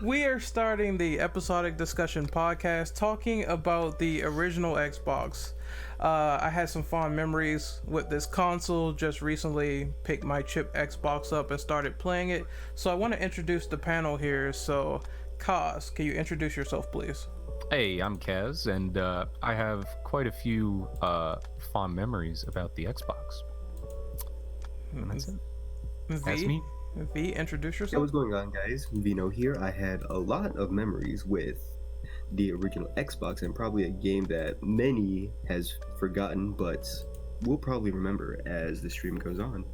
We are starting the Episodic discussion podcast talking about the original Xbox. I had some fond memories with this console. Just recently picked my chip Xbox up and started playing it. So I want to introduce the panel here. So, Kaz, can you introduce yourself, please? Hey, I'm Kaz, and I have quite a few fond memories about the Xbox. And that's it. That's me. V, introduce Hey, yourself. what's going on, guys? Vino here. I had a lot of memories with the original Xbox, and probably a game that many has forgotten, but we'll probably remember as the stream goes on.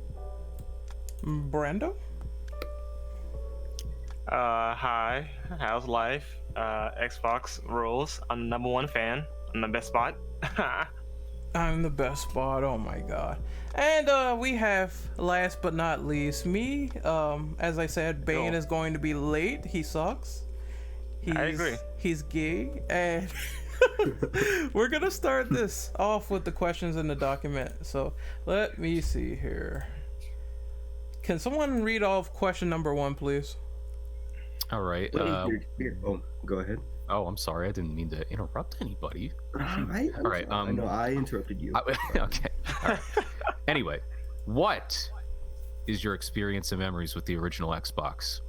Brando? Hi, how's life? Xbox rules. I'm the number one fan. I'm the best spot. I'm the best spot. Oh my god. And we have, last but not least, me. As I said, Bane is going to be late. He sucks. I agree. He's gay. And we're gonna start this off with the questions in the document. So let me see here. Can someone read off question number 1, please? All right. Oh, go ahead. Oh, I'm sorry. I didn't mean to interrupt anybody. All right. No, I interrupted you. Okay. All right. Anyway, what is your experience and memories with the original Xbox?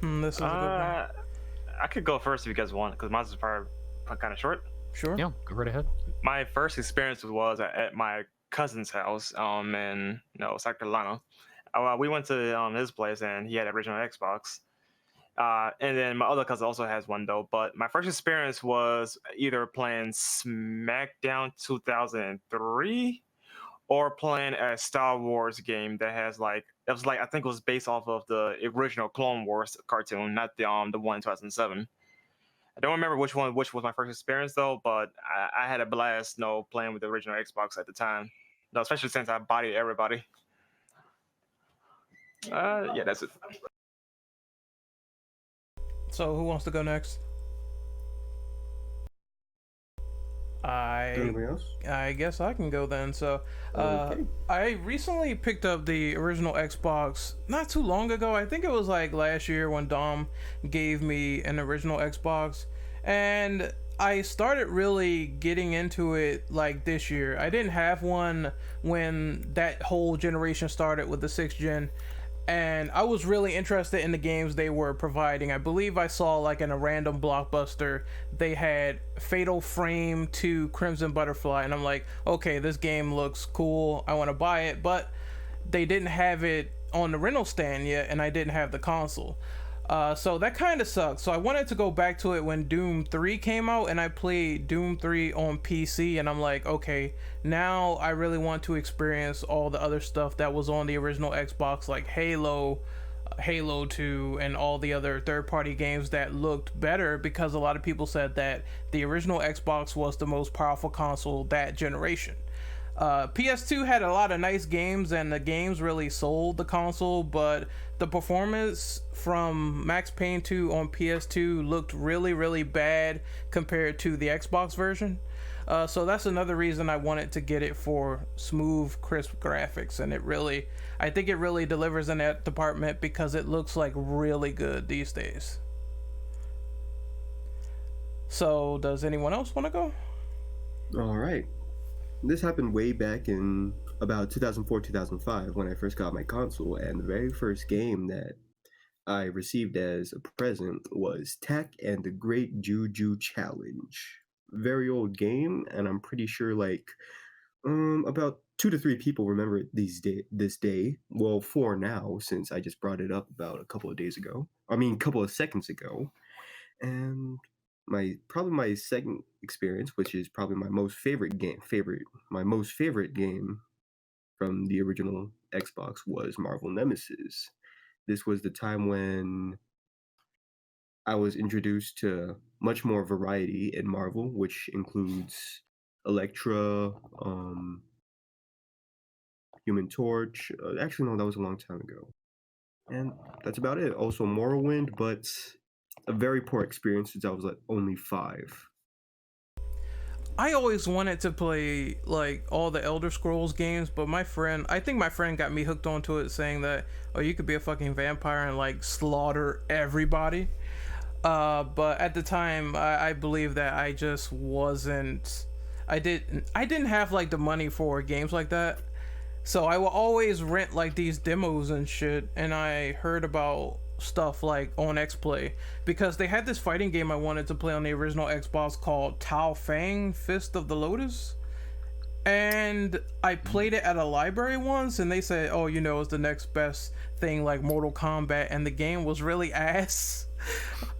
This is a good one. I could go first if you guys want, because mine's probably kind of short. Sure. Yeah, go right ahead. My first experience was at my cousin's house in South Carolina. We went to his place, and he had an original Xbox. And then my other cousin also has one though. But my first experience was either playing SmackDown 2003 or playing a Star Wars game that has I think it was based off of the original Clone Wars cartoon, not the one in 2007. I don't remember which was my first experience though, but I had a blast playing with the original Xbox at the time. Especially since I bodied everybody. Yeah, that's it. So who wants to go next? Anybody else? I guess I can go then. So Okay. I recently picked up the original Xbox not too long ago. I think it was like last year when Dom gave me an original Xbox, and I started really getting into it like this year. I didn't have one when that whole generation started with the 6th gen, and I was really interested in the games they were providing. I believe I saw like in a random Blockbuster they had Fatal Frame to Crimson Butterfly, and I'm like, okay, this game looks cool, I want to buy it. But they didn't have it on the rental stand yet, and I didn't have the console. So that kind of sucks. So I wanted to go back to it when Doom 3 came out, and I played Doom 3 on PC, and I'm like, okay, now I really want to experience all the other stuff that was on the original Xbox, like Halo 2, and all the other third-party games that looked better, because a lot of people said that the original Xbox was the most powerful console that generation. PS2 had a lot of nice games, and the games really sold the console, but the performance from Max Payne 2 on PS2 looked really, really bad compared to the Xbox version. So that's another reason I wanted to get it, for smooth, crisp graphics, and I think it really delivers in that department, because it looks like really good these days. So does anyone else want to go? All right. This happened way back in about 2004, 2005 when I first got my console, and the very first game that I received as a present was Tak and the Great Juju Challenge. Very old game, and I'm pretty sure about 2 to 3 people remember it this day. Well, 4 now, since I just brought it up about a couple of seconds ago. And my second experience, which is probably my most favorite game from the original Xbox, was Marvel Nemesis. This was the time when I was introduced to much more variety in Marvel, which includes Elektra, Human Torch. Actually, no, that was a long time ago. And that's about it. Also Morrowind, but a very poor experience since I was only 5. I always wanted to play like all the Elder Scrolls games, but I think my friend got me hooked onto it, saying that, oh, you could be a fucking vampire and like slaughter everybody. But at the time, I believe that I just wasn't. I didn't have like the money for games like that, so I will always rent like these demos and shit. And I heard about stuff like on XPlay because they had this fighting game I wanted to play on the original Xbox called Tao Fang Fist of the Lotus, and I played it at a library once, and they said, oh, you know, it's the next best thing like Mortal Kombat, and the game was really ass.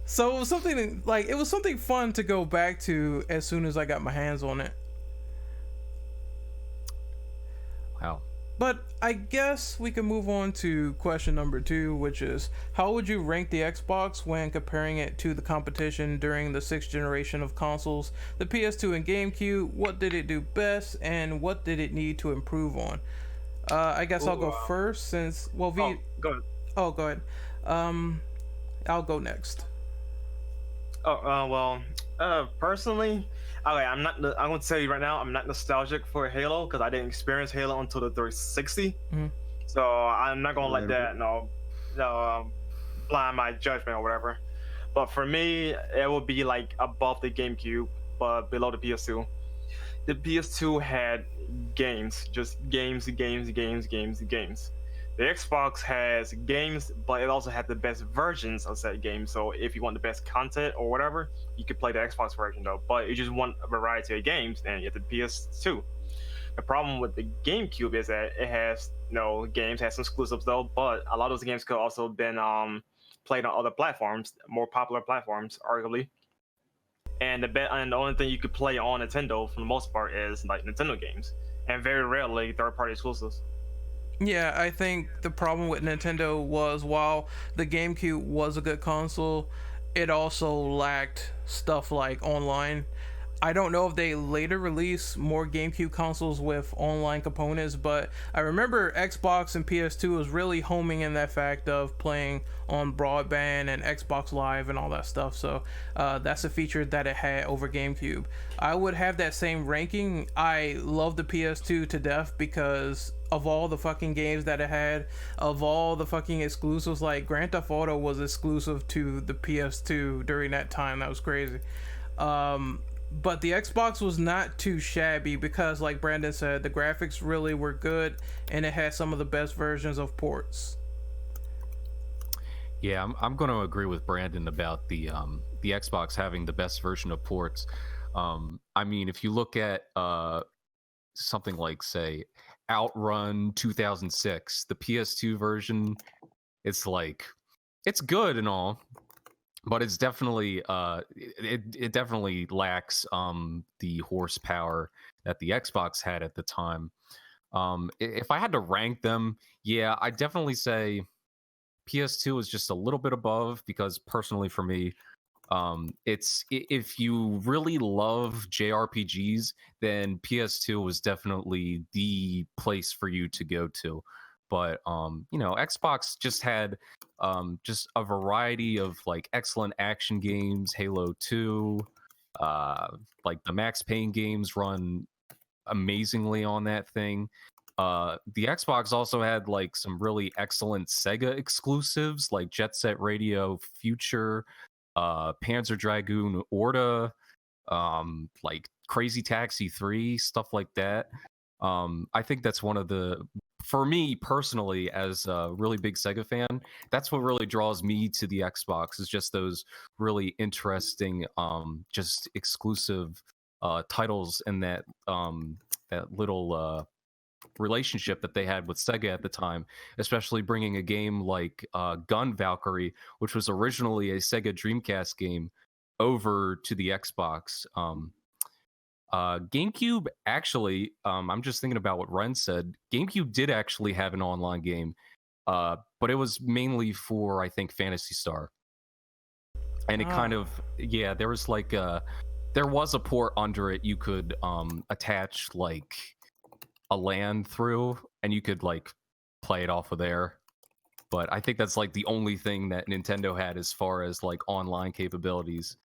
So it was something fun to go back to as soon as I got my hands on it. Wow. But I guess we can move on to question number 2, which is, how would you rank the Xbox when comparing it to the competition during the 6th generation of consoles, the PS2 and GameCube? What did it do best, and what did it need to improve on? I guess I'll go first since, well, go ahead. Oh, go ahead. I'll go next. Personally, okay, I'm gonna tell you right now, I'm not nostalgic for Halo because I didn't experience Halo until the 360. Mm-hmm. So I'm not gonna let that blind my judgment or whatever. But for me, it would be like above the GameCube, but below the PS2. The PS2 had games, just games. The Xbox has games, but it also had the best versions of said games. So if you want the best content or whatever, you could play the Xbox version though. But if you just want a variety of games, then you have the PS2. The problem with the GameCube is that it has games, has some exclusives though, but a lot of those games could also been played on other platforms, more popular platforms, arguably. And the only thing you could play on Nintendo for the most part is like Nintendo games, and very rarely third-party exclusives. Yeah, I think the problem with Nintendo was, while the GameCube was a good console, it also lacked stuff like online. I don't know if they later released more GameCube consoles with online components, but I remember Xbox and PS2 was really homing in that fact of playing on broadband and Xbox Live and all that stuff. So that's a feature that it had over GameCube. I would have that same ranking. I love the PS2 to death because of all the fucking games that it had, of all the fucking exclusives. Like Grand Theft Auto was exclusive to the PS2 during that time. That was crazy. But the Xbox was not too shabby because, like Brandon said, the graphics really were good, and it had some of the best versions of ports. Yeah, I'm going to agree with Brandon about the Xbox having the best version of ports. I mean, if you look at something like, say, Outrun 2006, the PS2 version, it's good and all, but it's definitely it definitely lacks the horsepower that the Xbox had at the time. If I had to rank them, yeah, I'd definitely say PS2 is just a little bit above, because personally for me, it's, if you really love JRPGs, then PS2 was definitely the place for you to go to. But Xbox just had just a variety of like excellent action games. Halo 2, like the Max Payne games run amazingly on that thing. The Xbox also had like some really excellent Sega exclusives like Jet Set Radio Future, Panzer Dragoon Orta, like Crazy Taxi 3, stuff like that. I think that's one of the, for me personally, as a really big Sega fan, that's what really draws me to the Xbox, is just those really interesting, just exclusive titles, and that little relationship that they had with Sega at the time, especially bringing a game like Gun Valkyrie, which was originally a Sega Dreamcast game, over to the Xbox. GameCube, actually, I'm just thinking about what Ren said. GameCube did actually have an online game, but it was mainly for, I think, Phantasy Star. And it kind of, yeah, there was like there was a port under it you could attach like a LAN through, and you could like play it off of there. But I think that's like the only thing that Nintendo had as far as like online capabilities.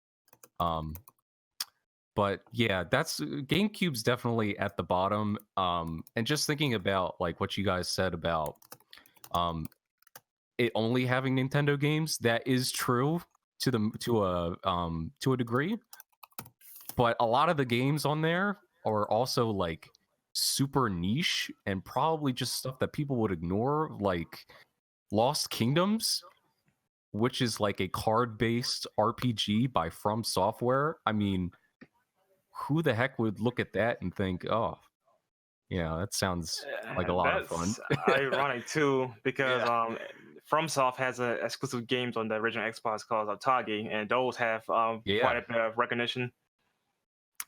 But yeah, that's GameCube's definitely at the bottom. And just thinking about like what you guys said about it only having Nintendo games, that is true to a degree. But a lot of the games on there are also like super niche and probably just stuff that people would ignore, like Lost Kingdoms, which is like a card-based RPG by From Software. I mean, who the heck would look at that and think, oh, yeah, that sounds like a lot of fun. Ironic too, because FromSoft has exclusive games on the original Xbox called Otage, and those have quite a bit of recognition.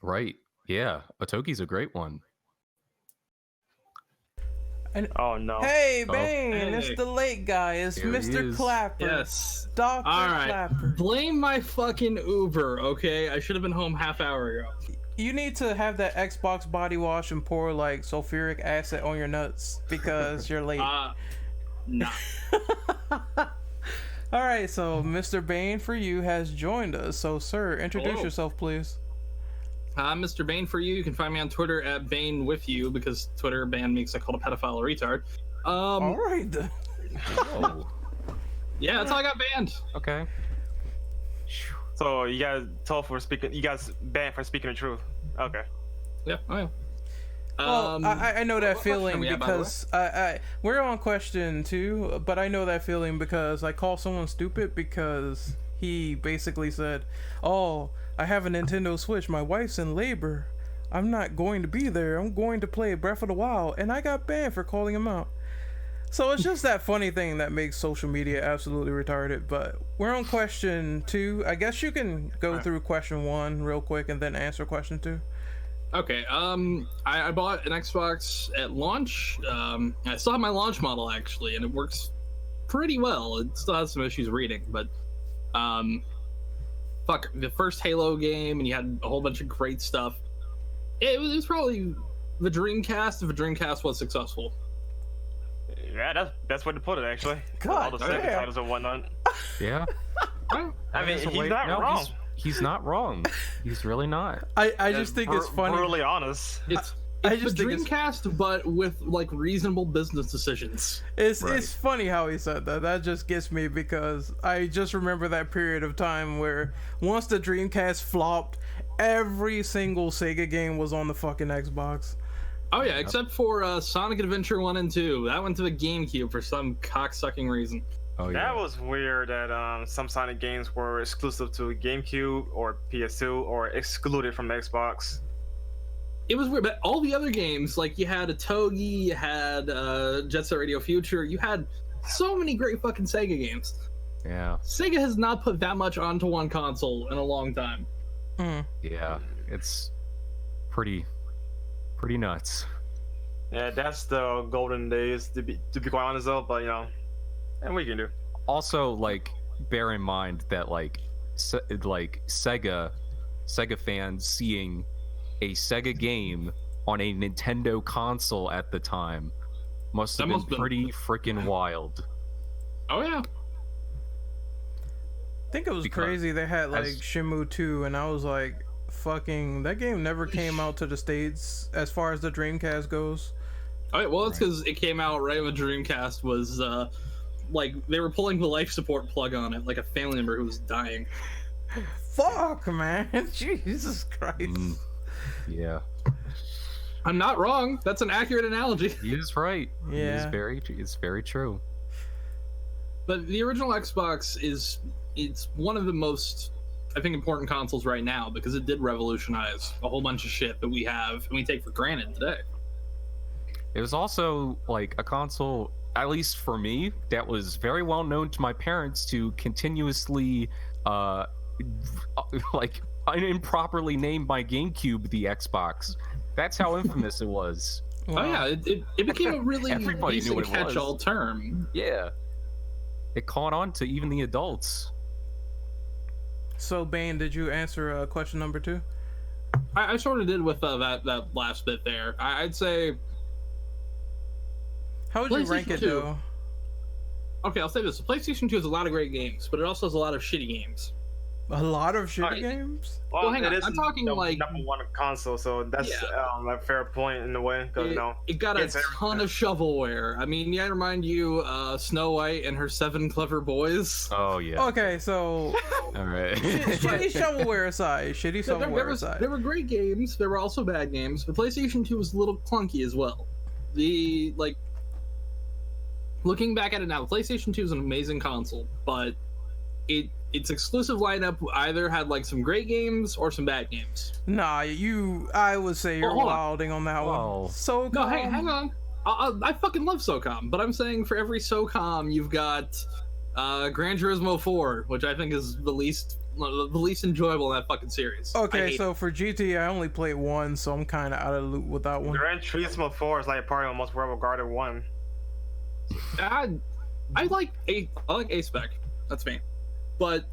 Right. Yeah. Otogi's a great one. And, oh no! Hey, Bane! It's the late guy. It's Here Mr. Clapper. Yes. Dr. All right. Clapper. Blame my fucking Uber, okay? I should have been home half hour ago. You need to have that Xbox body wash and pour like sulfuric acid on your nuts because you're late. Nah. All right, so Mr. Bane for you has joined us. So, sir, introduce yourself, please. I'm Mr. Bane for you. You can find me on Twitter at Bane with you because Twitter banned me because I called a pedophile a retard. All right. Oh. Yeah, that's how I got banned. Okay. So you guys you guys banned for speaking the truth. Okay. Yeah. Oh yeah. Well, I know that feeling at, because we're on question 2, but I know that feeling because I call someone stupid because he basically said, "Oh, I have a Nintendo Switch. My wife's in labor. I'm not going to be there. I'm going to play Breath of the Wild," and I got banned for calling him out. So it's just that funny thing that makes social media absolutely retarded. But we're on question 2. I guess you can go through question 1 real quick and then answer question 2. Okay. I bought an Xbox at launch. I still have my launch model actually, and it works pretty well. It still has some issues reading, but fuck, the first Halo game, and you had a whole bunch of great stuff. It was probably the Dreamcast if a Dreamcast was successful. Yeah, that's the best way to put it, actually. God, all the Sega titles and whatnot. Yeah. I mean, he's not wrong. He's not wrong. He's really not. I just think it's funny. Brutally honest. It's I just the think Dreamcast, but with like reasonable business decisions. It's funny how he said that. That just gets me because I just remember that period of time where once the Dreamcast flopped, every single Sega game was on the fucking Xbox. Oh yeah, except for Sonic Adventure 1 and 2. That went to the GameCube for some cocksucking reason. Oh yeah. That was weird that some Sonic games were exclusive to GameCube or PS2 or excluded from the Xbox. It was weird, but all the other games, like you had Otogi, you had Jet Set Radio Future, you had so many great fucking Sega games. Yeah. Sega has not put that much onto one console in a long time. Yeah, it's pretty nuts. Yeah, that's the golden days to be quite honest though, but you know, and we can do. Also, like, bear in mind that like Sega fans seeing a Sega game on a Nintendo console at the time must have been pretty freaking wild. Oh yeah. I think it was crazy they had like Shenmue II, and I was like, fucking, that game never came out to the States as far as the Dreamcast goes. All right, well, it's because it came out right when Dreamcast was like they were pulling the life support plug on it, like a family member who was dying. Fuck, man. Jesus Christ. Yeah. I'm not wrong. That's an accurate analogy. He is right. Yeah. It's very true. But the original Xbox it's one of the most, I think, important consoles right now because it did revolutionize a whole bunch of shit that we have and we take for granted today. It was also like a console, at least for me, that was very well known to my parents to continuously like improperly name my GameCube the Xbox. That's how infamous it was. Wow. Oh yeah, it became a really Everybody knew what it was. catch-all term. Yeah. It caught on to even the adults. So, Bane, did you answer question number 2? I sort of did with that last bit there. I'd say... How would you rank it, 2. though? Okay, I'll say this. PlayStation 2 has a lot of great games, but it also has a lot of shitty games. A lot of shitty Alright. games. Well, hang on, it is I'm talking the like- number one console, so that's a fair point in a way. Because It got a it's ton of shovelware. I mean, yeah, I remind you, Snow White and her 7 clever boys. Oh yeah. Okay, so All right. shitty shovelware aside, shitty shovelware aside. There were great games. There were also bad games. The PlayStation 2 was a little clunky as well. Looking back at it now, the PlayStation 2 is an amazing console, but its exclusive lineup either had like some great games or some bad games. Nah, I would say you're hold on. wilding on that Well, one. So No, hang on. I fucking love SOCOM, but I'm saying for every SOCOM, you've got Gran Turismo 4, which I think is the least enjoyable in that fucking series. Okay, so for GT, I only played one, so I'm kind of out of the loop with that one. Gran Turismo 4 is like probably the most well-regarded one. I like A-Spec. That's me. But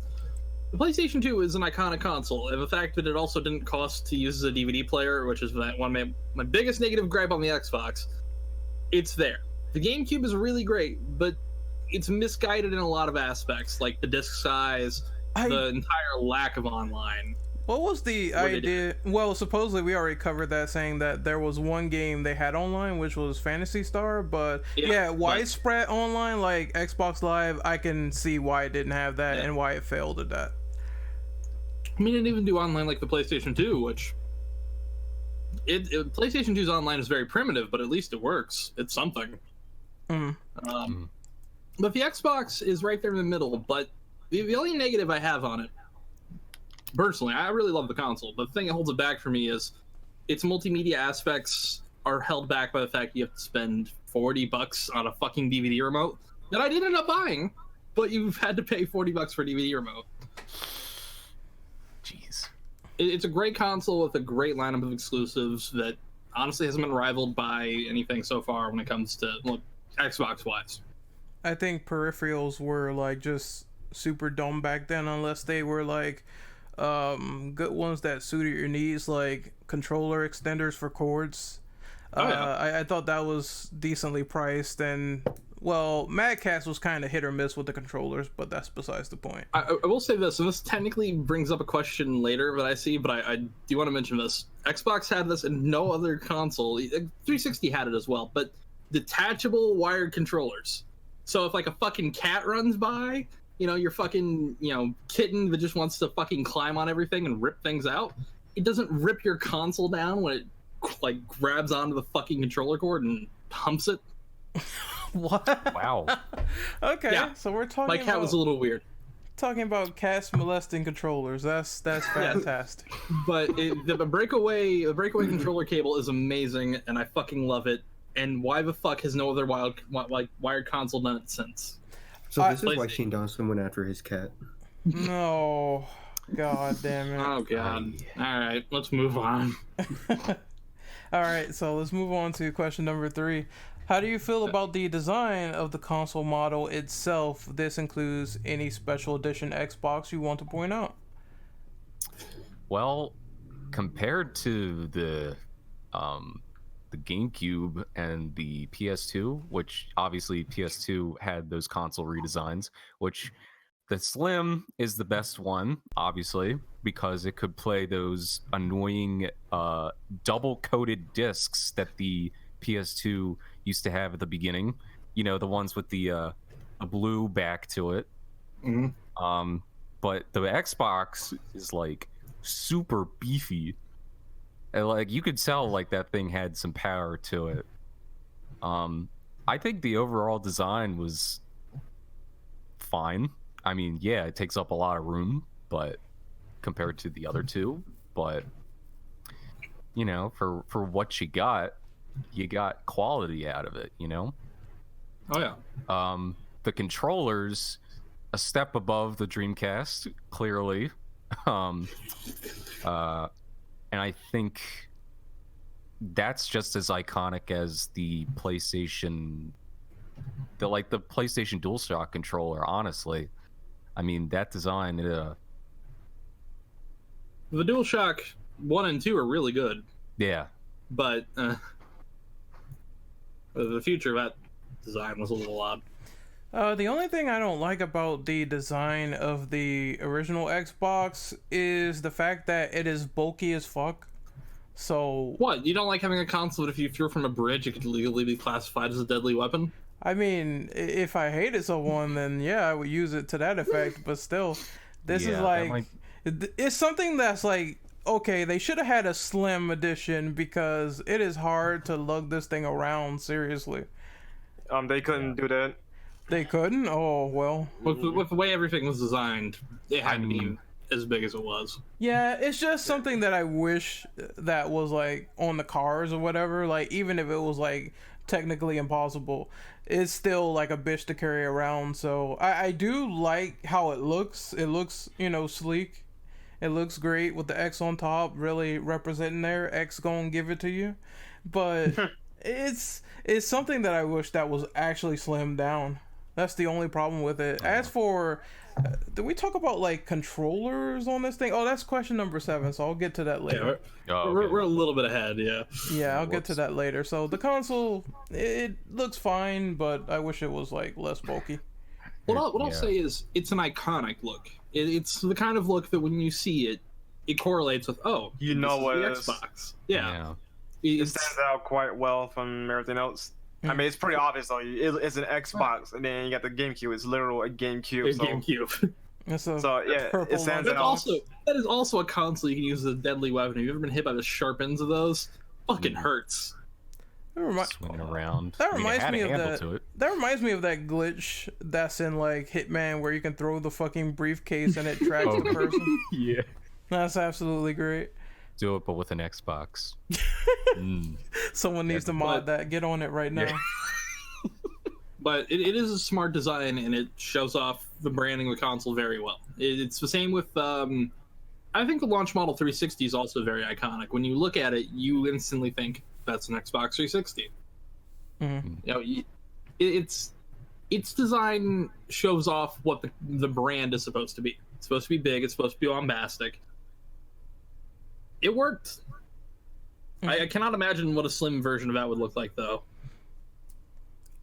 the PlayStation 2 is an iconic console, and the fact that it also didn't cost to use as a DVD player, which is one of my biggest negative gripe on the Xbox, it's there. The GameCube is really great, but it's misguided in a lot of aspects, like the disc size, the entire lack of online. What was the idea? Well, supposedly we already covered that, saying that there was one game they had online, which was Phantasy Star, but widespread online, like Xbox Live, I can see why it didn't have that and why it failed at that. I mean, it didn't even do online like the PlayStation 2, which... PlayStation 2's online is very primitive, but at least it works. It's something. But the Xbox is right there in the middle, but the only negative I have on it, personally, I really love the console, but the thing that holds it back for me is its multimedia aspects are held back by the fact you have to spend $40 on a fucking DVD remote that I did end up buying, but you've had to pay $40 for a DVD remote. Jeez. It's a great console with a great lineup of exclusives that honestly hasn't been rivaled by anything so far when it comes to Xbox-wise. I think peripherals were like just super dumb back then, unless they were like good ones that suited your needs, like controller extenders for cords. I thought that was decently priced, and well, Mad Catz was kind of hit or miss with the controllers, but that's besides the point. I will say this, and this technically brings up a question later that I see, but I do want to mention this. Xbox had this and no other console. 360 had it as well, but detachable wired controllers. So if like a fucking cat runs by, your fucking, kitten that just wants to fucking climb on everything and rip things out, it doesn't rip your console down when it like grabs onto the fucking controller cord and humps it. What? Wow. Okay, Yeah. so we're talking My cat was a little weird. talking about cats molesting controllers. That's fantastic. But the breakaway controller cable is amazing, and I fucking love it. And why the fuck has no other wired console done it since? So this is why Shane Dawson went after his cat. No. God damn it. Oh god. Alright, let's move on. Alright, so let's move on to question number 3. How do you feel about the design of the console model itself? This includes any special edition Xbox you want to point out. Well, compared to the GameCube and the PS2, which obviously PS2 had those console redesigns, which the Slim is the best one, obviously, because it could play those annoying double-coated discs that the PS2 used to have at the beginning. The ones with the blue back to it. Mm-hmm. But the Xbox is like super beefy. And like you could tell like that thing had some power to it. I think the overall design was fine. I mean, yeah, it takes up a lot of room, but compared to the other two, but for what you got quality out of it, Oh yeah. The controllers a step above the Dreamcast, clearly. And I think that's just as iconic as the PlayStation DualShock controller, honestly. I mean, that design, The DualShock 1 and 2 are really good, yeah. but the future of that design was a little odd. The only thing I don't like about the design of the original Xbox is the fact that it is bulky as fuck. So What? You don't like having a console that if you threw from a bridge, it could legally be classified as a deadly weapon? I mean, if I hated someone, then yeah, I would use it to that effect. But still, this is like, it's something that's like, okay, they should have had a slim edition because it is hard to lug this thing around seriously. They couldn't do that. They couldn't? Oh, well. With the way everything was designed, it had to be as big as it was. Yeah, it's just something that I wish that was like on the cars or whatever. Like, even if it was like technically impossible, it's still like a bitch to carry around. So I do like how it looks. It looks, sleek. It looks great with the X on top, really representing there. X gonna give it to you. But it's something that I wish that was actually slimmed down. That's the only problem with it. As for, did we talk about like controllers on this thing? Oh, that's question number 7, so I'll get to that later. Yeah, we're a little bit ahead, yeah. Yeah, I'll get to that later. So the console, it looks fine, but I wish it was like less bulky. What I'll say is it's an iconic look. It's the kind of look that when you see it, it correlates with, oh, You know what the it is. Xbox. Yeah. It stands out quite well from everything else. I mean, it's pretty obvious though. It's an Xbox, and then you got the GameCube. It's literal a GameCube. So, GameCube. so yeah, it stands out. That is also a console you can use as a deadly weapon. Have you ever been hit by the sharp ends of those? Fucking hurts. Swinging around. That reminds me of that. That reminds me of that glitch that's in like Hitman where you can throw the fucking briefcase and it tracks the person. Yeah. That's absolutely great. Do it, but with an Xbox. Someone needs to mod that. Get on it right now. Yeah. But it is a smart design, and it shows off the branding of the console very well. It's the same with, I think the launch model 360 is also very iconic. When you look at it, you instantly think that's an Xbox 360. Mm-hmm. You know, its design shows off what the brand is supposed to be. It's supposed to be big. It's supposed to be bombastic. It worked. I cannot imagine what a slim version of that would look like, though.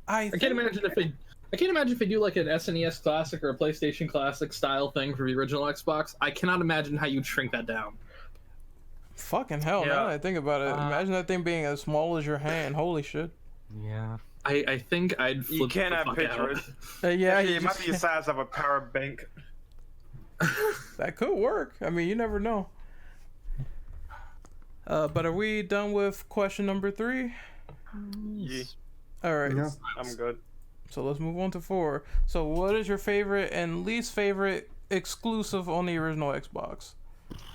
I can't imagine if they do like an SNES Classic or a PlayStation Classic style thing for the original Xbox. I cannot imagine how you'd shrink that down. Fucking hell! Now that I think about it, imagine that thing being as small as your hand. Holy shit! Yeah. I think I'd flip. You cannot the fuck picture out. it. Yeah, Actually, it might be the size of a power bank. That could work. I mean, you never know. But are we done with question number 3? Yeah, All right. Yeah. I'm good. So let's move on to 4. So what is your favorite and least favorite exclusive on the original Xbox?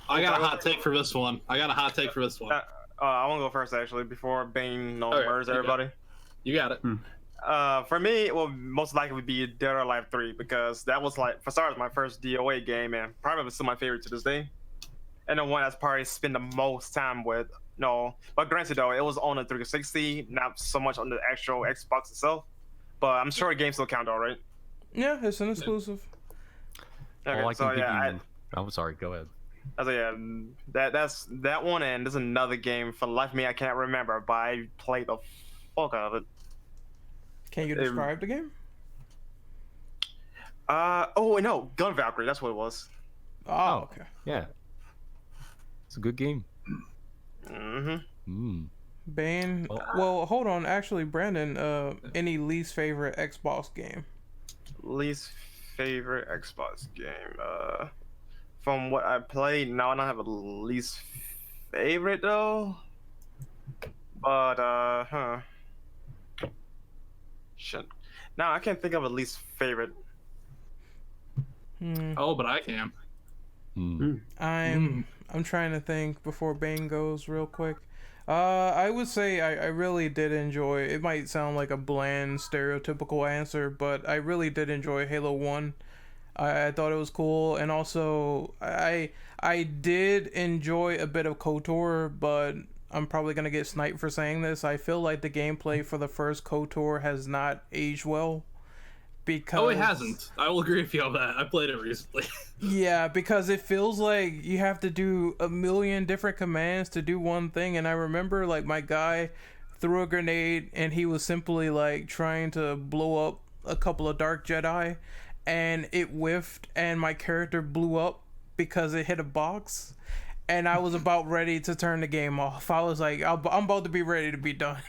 I got a hot take for this one. I want to go first actually before Bane murders everybody. You got it. For me, it will most likely be Dead or Alive 3 because that was like, for starters, my first DOA game and probably still my favorite to this day. And the one that's probably spent the most time with. No, but granted though, it was on the 360, not so much on the actual Xbox itself. But I'm sure the game still count though, right? Yeah, it's an exclusive. Okay, so yeah, I'm sorry. Go ahead. That's that one, and there's another game for the life of me I can't remember, but I played the fuck out of it. Can you describe the game? Oh no, Gun Valkyrie, that's what it was. Oh, okay. Yeah. It's a good game. Bane. Well, hold on. Actually, Brandon, any least favorite Xbox game? Least favorite Xbox game. From what I played, no, I don't have a least favorite though. But shit. No, I can't think of a least favorite. Oh, but I can. I'm trying to think before Bane goes real quick. I would say I really did enjoy, it might sound like a bland stereotypical answer, but I really did enjoy Halo 1. I thought it was cool, and also I did enjoy a bit of KOTOR, but I'm probably gonna get sniped for saying this. I feel like the gameplay for the first KOTOR has not aged well. Because it hasn't. I will agree with you on that. I played it recently. Yeah, because it feels like you have to do a million different commands to do one thing. And I remember like my guy threw a grenade and he was simply like trying to blow up a couple of Dark Jedi, and it whiffed, and my character blew up because it hit a box, and I was about ready to turn the game off. I was like, I'm about to be ready to be done.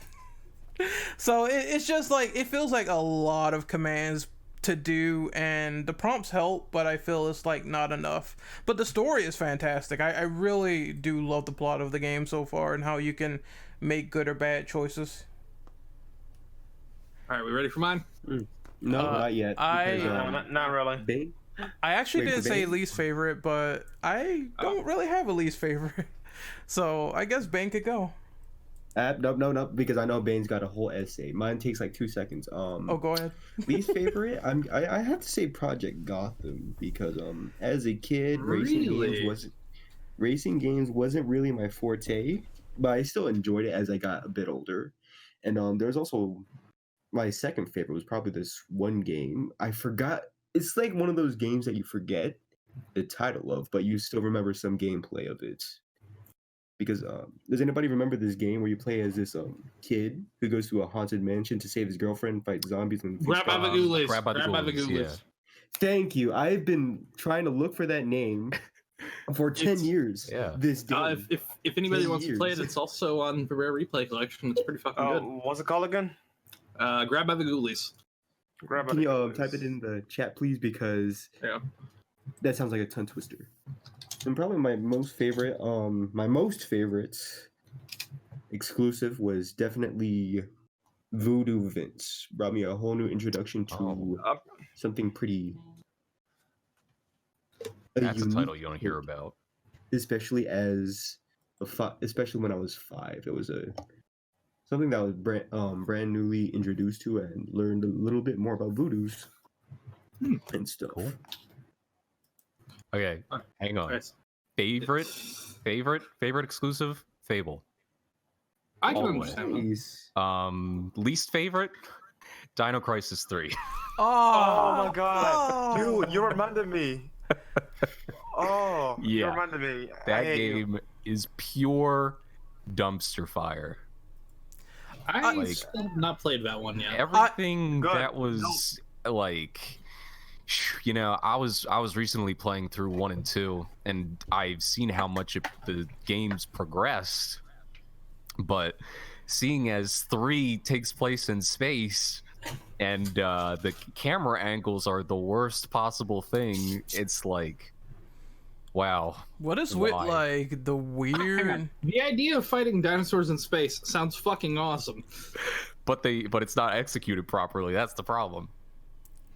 So it's just like, it feels like a lot of commands to do, and the prompts help, but I feel it's like not enough. But the story is fantastic. I really do love the plot of the game so far, and how you can make good or bad choices. All right, we ready for mine? No, not yet. Not really. Bane? I actually Wait, didn't for say Bane? least favorite, but I don't really have a least favorite. So I guess Bane could go. No, because I know Bane's got a whole essay. Mine takes like 2 seconds. Oh, go ahead. Least favorite? I have to say Project Gotham, because as a kid, Really? racing games wasn't really my forte, but I still enjoyed it as I got a bit older. And there's also my second favorite was probably this one game. I forgot. It's like one of those games that you forget the title of, but you still remember some gameplay of it. Because does anybody remember this game where you play as this kid who goes to a haunted mansion to save his girlfriend, fight zombies, and Grab by the ghoulies. Grab by the Ghoulies. yeah. Thank you. I've been trying to look for that name for 10 years. Yeah. This game. If anybody 10 wants to play it, years. it's also on the Rare Replay Collection. It's pretty fucking good. What's it called again? Grab by the ghoulies. Grab Can it. you type it in the chat, please? Because Yeah. that sounds like a tongue twister. And probably my most favorite exclusive was definitely Voodoo Vince. Brought me a whole new introduction to something pretty. That's a unique title you don't hear about. especially especially when I was 5. It was something that I was brand newly introduced to, and learned a little bit more about voodoos and stuff. Cool. Okay, hang on. Nice. Favorite exclusive? Fable. I can Always. understand that. Jeez. Least favorite? Dino Crisis 3. Oh my god. Oh. Dude, you reminded me. Oh, you Yeah. reminded me. I That hate you. game is pure dumpster fire. I Like- still have not played that one yet. Everything Good. that was like, you know, I was recently playing through 1 and 2, and I've seen how much the game's progressed. But seeing as 3 takes place in space, and the camera angles are the worst possible thing, it's like, wow. What is with Why? like the weird? The idea of fighting dinosaurs in space sounds fucking awesome. But it's not executed properly. That's the problem.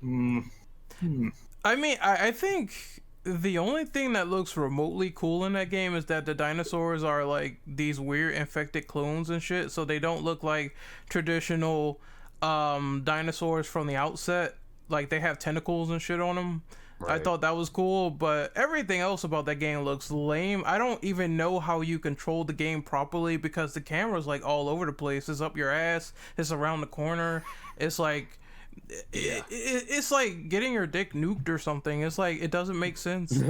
I mean, I think the only thing that looks remotely cool in that game is that the dinosaurs are like these weird infected clones and shit, so they don't look like traditional dinosaurs from the outset. Like they have tentacles and shit on them. I Right. thought that was cool, but everything else about that game looks lame. I don't even know how you control the game properly because the camera's like all over the place. It's up your ass. It's around the corner. It's like it's like getting your dick nuked or something. It's like it doesn't make sense.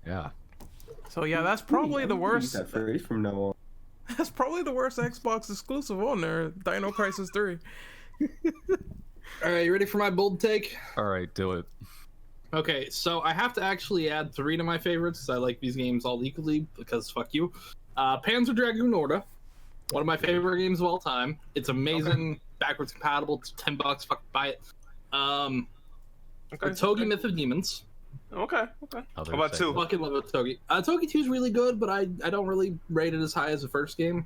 Yeah. So yeah, that's probably the worst. Use that phrase from now on. That's probably the worst Xbox exclusive on there. Dino Crisis 3. All right, you ready for my bold take? All right, do it. Okay, so I have to actually add 3 to my favorites because I like these games all equally because fuck you. Panzer Dragoon Orta, one of my favorite games of all time. It's amazing, backwards compatible. It's $10. Fuck, buy it. Togi Myth of Demons. Okay. Other How about segment. 2? Fucking love it, Togi. Togi 2 is really good, but I don't really rate it as high as the first game.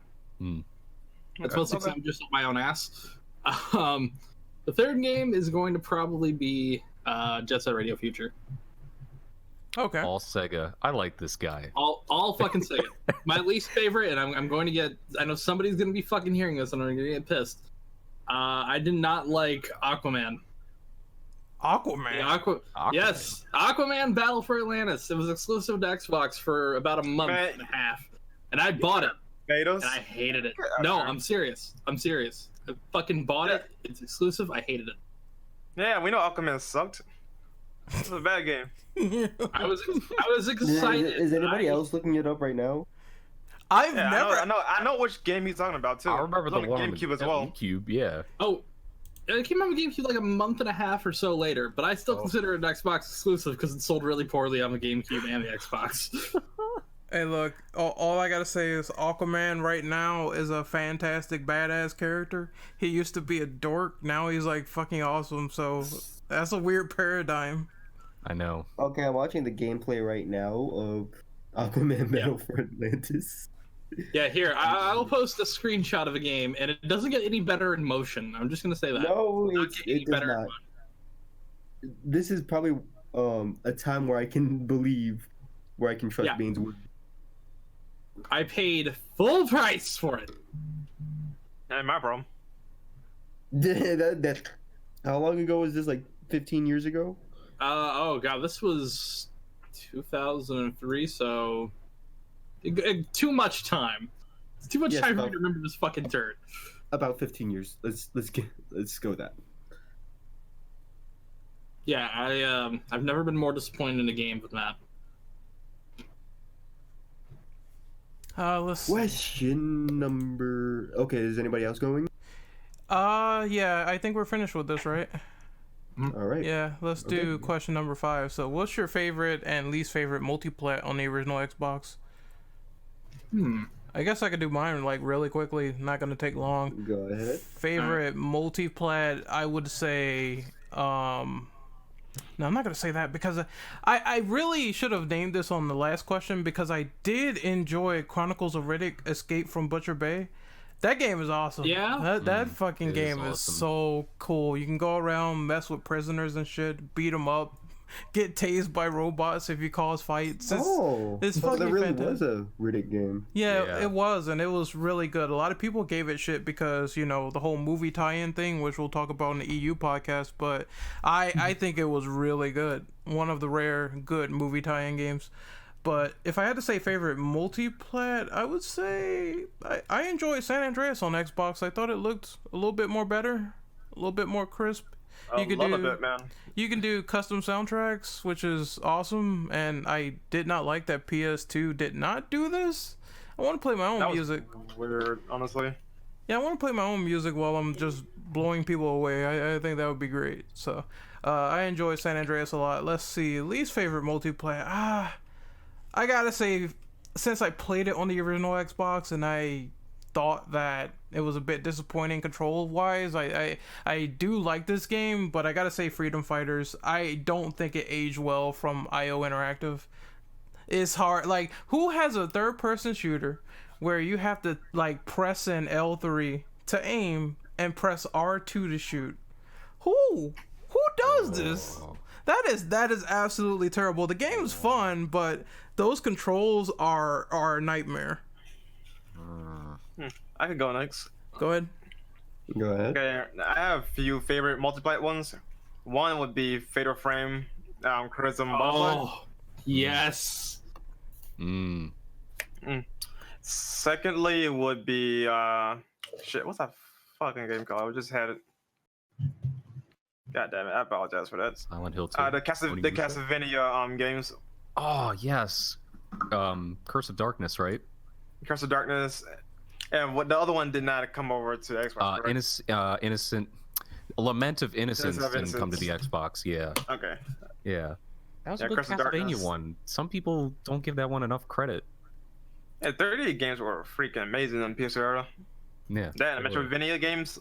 That's mostly because I'm just up my own ass. The third game is going to probably be Jet Set Radio Future. Okay. All Sega. I like this guy. All fucking Sega. My least favorite, and I'm going to get. I know somebody's going to be fucking hearing this, and I'm going to get pissed. I did not like Aquaman. Aquaman. Aquaman. Yes, Aquaman Battle for Atlantis. It was exclusive to Xbox for about a month and a half, and I bought it, Tomatoes? and I hated it. No, I'm serious. I fucking bought it. It's exclusive. I hated it. Yeah, we know Aquaman sucked. It's a bad game. I was excited. Is anybody else looking it up right now? I've Yeah, never. I know which game he's talking about too. I remember the It was one on on GameCube as well. GameCube, yeah. Oh, it came out on GameCube like a month and a half or so later, but I still consider it an Xbox exclusive because it sold really poorly on the GameCube and the Xbox. Hey, look, all I gotta say is Aquaman right now is a fantastic badass character. He used to be a dork, now he's like fucking awesome, so that's a weird paradigm. I know. Okay, I'm watching the gameplay right now of Aquaman Battle for Atlantis. Yeah, here, I'll post a screenshot of a game, and it doesn't get any better in motion. I'm just gonna say that. No, Not get any it does better in not. motion. This is probably a time where I can believe, where I can trust Yeah. Bean's word. I paid full price for it. Ain't my problem. that, how long ago was this? Like 15 years ago? Oh god, this was 2003, so too much time. It's too much Yes, time for me about- to remember this fucking turd. About 15 years. Let's go with that. Yeah, I've never been more disappointed in a game than that. Let's. Question number. Okay, is anybody else going? Yeah, I think we're finished with this, right? All right. Yeah, let's do Okay. question number 5. So, what's your favorite and least favorite multiplayer on the original Xbox? I guess I could do mine like really quickly. Not gonna take long. Go ahead. Favorite multiplat, I would say. No, I'm not gonna say that because I really should have named this on the last question because I did enjoy Chronicles of Riddick: Escape from Butcher Bay. That game is awesome. Yeah? that fucking it is game is awesome. so cool. You can go around, mess with prisoners and shit, beat them up, get tased by robots if you cause fights. It's so fucking there really fantastic. was a Riddick game. Yeah, Yeah. it was, and it was really good. A lot of people gave it shit because, you know, the whole movie tie-in thing, which we'll talk about in the EU podcast, but I think it was really good. One of the rare good movie tie-in games. But if I had to say favorite multiplat, I would say I enjoyed San Andreas on Xbox. I thought it looked a little bit more better, a little bit more crisp. A little bit, man. You can do custom soundtracks, which is awesome, and I did not like that PS2 did not do this. I want to play my own That was music. weird, honestly. Yeah, I want to play my own music while I'm just blowing people away. I think that would be great. So, I enjoy San Andreas a lot. Let's see, least favorite multiplayer. I gotta say, since I played it on the original Xbox and I thought that it was a bit disappointing control-wise, I do like this game, but I gotta say Freedom Fighters, I don't think it aged well from IO Interactive. It's hard. Like, who has a third-person shooter where you have to, like, press in L3 to aim and press R2 to shoot? Who does this? That is absolutely terrible. The game's fun, but those controls are a nightmare. I could go next. Go ahead. Go ahead. Okay, I have a few favorite multiplayer ones. One would be Fatal Frame, Charism Butterfly. Oh, yes. Secondly, it would be shit. What's that fucking game called? I just had it. God damn it! I apologize for that. Silent Hill 2. The What do you say? Castlevania games, Oh, yes. Curse of Darkness, right? Curse of Darkness, and what the other one did not come over to Xbox. correct? Innocent. Lament of Innocence of didn't come to the Innocence. Xbox, yeah. Okay. Yeah. That was Yeah, a good Curse of Castlevania Darkness. one. Some people don't give that one enough credit. Yeah, 38 games were freaking amazing on PS era. Yeah. That and they were. Metroidvania games,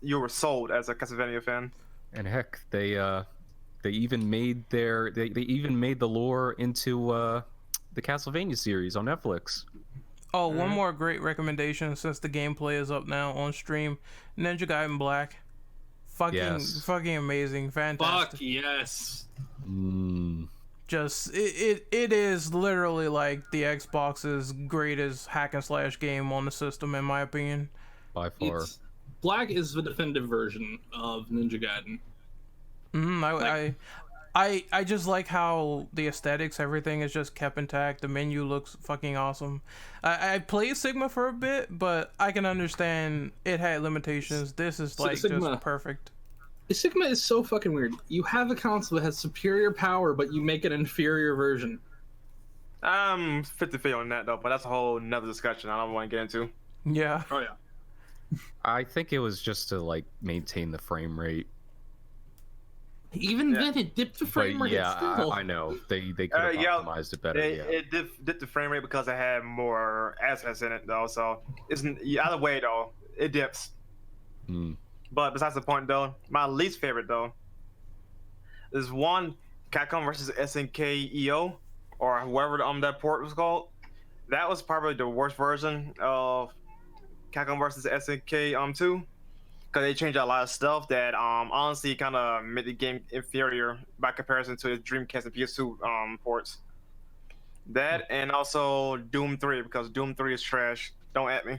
you were sold as a Castlevania fan. And heck, they even made they even made the lore into the Castlevania series on Netflix. Oh, one more great recommendation since the gameplay is up now on stream. Ninja Gaiden Black. Fucking amazing, fantastic. Fuck yes. Just it is literally like the Xbox's greatest hack and slash game on the system, in my opinion. By far. Black is the definitive version of Ninja Gaiden. I just like how the aesthetics, everything is just kept intact. The menu looks fucking awesome. I played Sigma for a bit, but I can understand it had limitations. This is like Sigma. just perfect. Sigma is so fucking weird. You have a console that has superior power, but you make an inferior version. I'm 50-50 on that though, but that's a whole nother discussion I don't want to get into. Yeah. Oh yeah. I think it was just to like maintain the frame rate. Even then, it dipped the frame But rate. yeah, Still. I know they could have optimized it better. It dipped the frame rate because it had more assets in it though. So it's either way though, it dips. Mm. But besides the point though, my least favorite though is one Capcom versus SNK EO or whoever that port was called. That was probably the worst version of Capcom versus SNK 2. Because they changed a lot of stuff that honestly kind of made the game inferior by comparison to the Dreamcast and PS2 ports. That and also Doom 3 because Doom 3 is trash. Don't at me.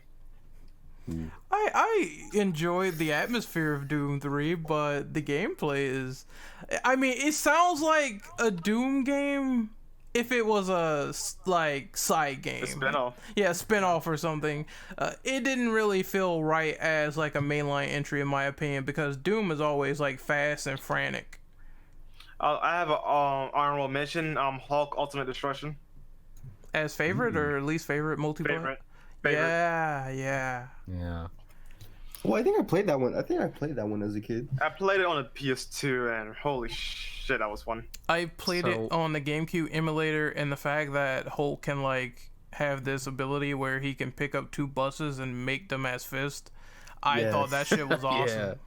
I enjoyed the atmosphere of Doom 3, but the gameplay is... I mean, it sounds like a Doom game if it was a, like, side game. A spin-off. Yeah, spin-off or something. It didn't really feel right as, like, a mainline entry, in my opinion, because Doom is always, like, fast and frantic. I have an honorable mention, Hulk Ultimate Destruction. As favorite or least favorite multiplayer? Favorite. Yeah. Well, I think I played that one. I think I played that one as a kid. I played it on the PS2 and holy shit, that was fun. I played it on the GameCube emulator, and the fact that Hulk can like have this ability where he can pick up 2 buses and make them as fists. I thought that shit was awesome.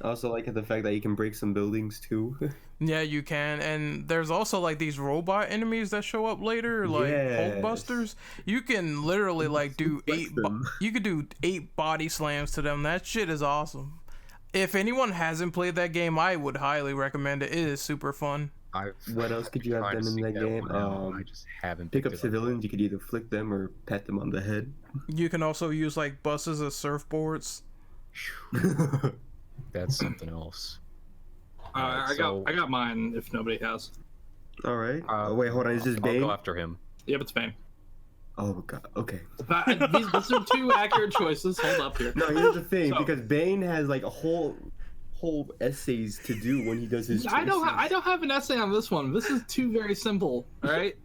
I also like the fact that you can break some buildings too. Yeah, you can, and there's also like these robot enemies that show up later, like Hulk Busters. You can literally like do you could do 8 body slams to them. That shit is awesome. If anyone hasn't played that game, I would highly recommend it. It is super fun. What else could you have done in that game? I just haven't pick up civilians. You could either flick them or pat them on the head. You can also use like buses as surfboards. That's something else. I got mine. If nobody has. All right. Wait, hold on. Is this Bane? I'll go after him. Yep, it's Payne. Oh god. Okay. These are 2 accurate choices. Hold up here. No, here's the thing. Because Bane has like a whole essays to do when he does his. I don't have an essay on this one. This is 2 very simple. All right.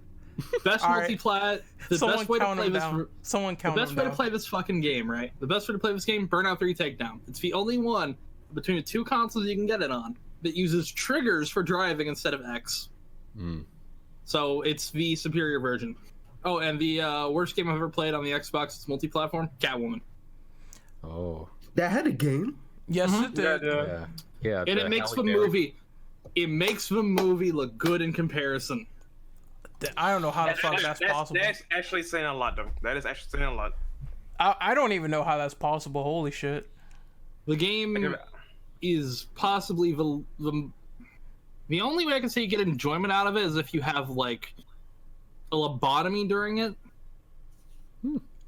Best multiplat. The best way to play this. Someone count. The best way to play this fucking game, right? The best way to play this game. Burnout 3 Takedown. It's the only one between the 2 consoles you can get it on that uses triggers for driving instead of X. So it's the superior version. Oh, and the worst game I've ever played on the Xbox is multi-platform, Catwoman. Oh. That had a game? Yes, it did. Yeah. And it makes the movie. It makes the movie look good in comparison. I don't know how the fuck that's possible. That's actually saying a lot, though. That is actually saying a lot. I don't even know how that's possible. Holy shit. The game is possibly the only way I can say you get enjoyment out of it is if you have like a lobotomy during it.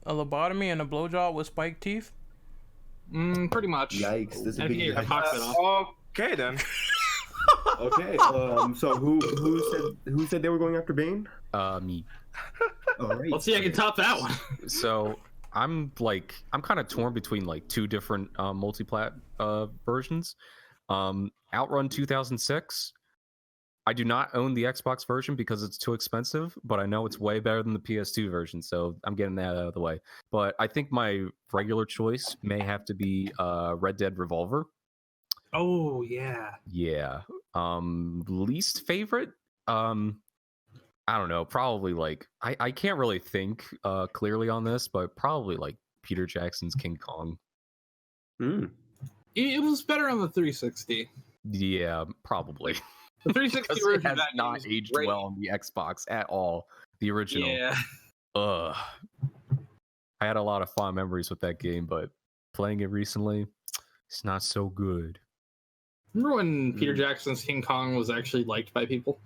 A lobotomy and a blowjob with spiked teeth? Pretty much. Yikes! This is a big yikes. Okay then. Okay. So who said they were going after Bane? Me. All right. Let's see if I can top that one. So I'm kind of torn between like 2 different multiplat versions. Outrun 2006. I do not own the Xbox version because it's too expensive, but I know it's way better than the PS2 version, so I'm getting that out of the way. But I think my regular choice may have to be Red Dead Revolver. Oh yeah. Yeah. Least favorite? I don't know. Probably like I can't really think clearly on this, but probably like Peter Jackson's King Kong. It was better on the 360. Yeah, probably. The 360 It version has not aged well on the Xbox at all. The original. Yeah. I had a lot of fond memories with that game, but playing it recently, it's not so good. Remember when Peter Jackson's King Kong was actually liked by people?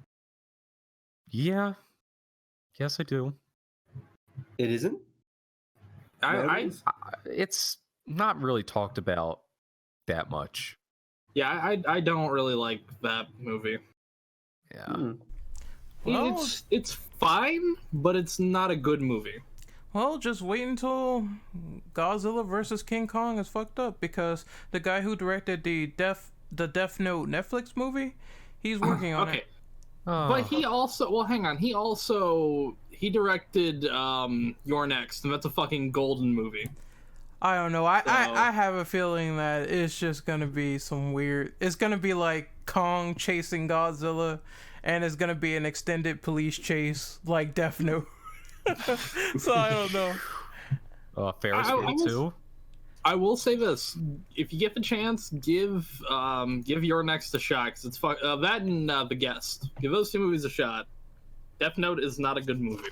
Yeah. Yes, I do. It isn't? It's not really talked about that much. Yeah, I don't really like that movie. Yeah. Well, it's fine, but it's not a good movie. Well, just wait until Godzilla vs. King Kong is fucked up, because the guy who directed the Death Note Netflix movie, he's working on it. But he also, well, hang on. He directed You're Next, and that's a fucking golden movie. I don't know. I have a feeling that it's just gonna be some weird. It's gonna be like Kong chasing Godzilla, and it's gonna be an extended police chase like Death Note. So I don't know. Ferris Bueller too. I will say this: if you get the chance, give Your Next a shot, because it's that and The Guest. Give those two movies a shot. Death Note is not a good movie.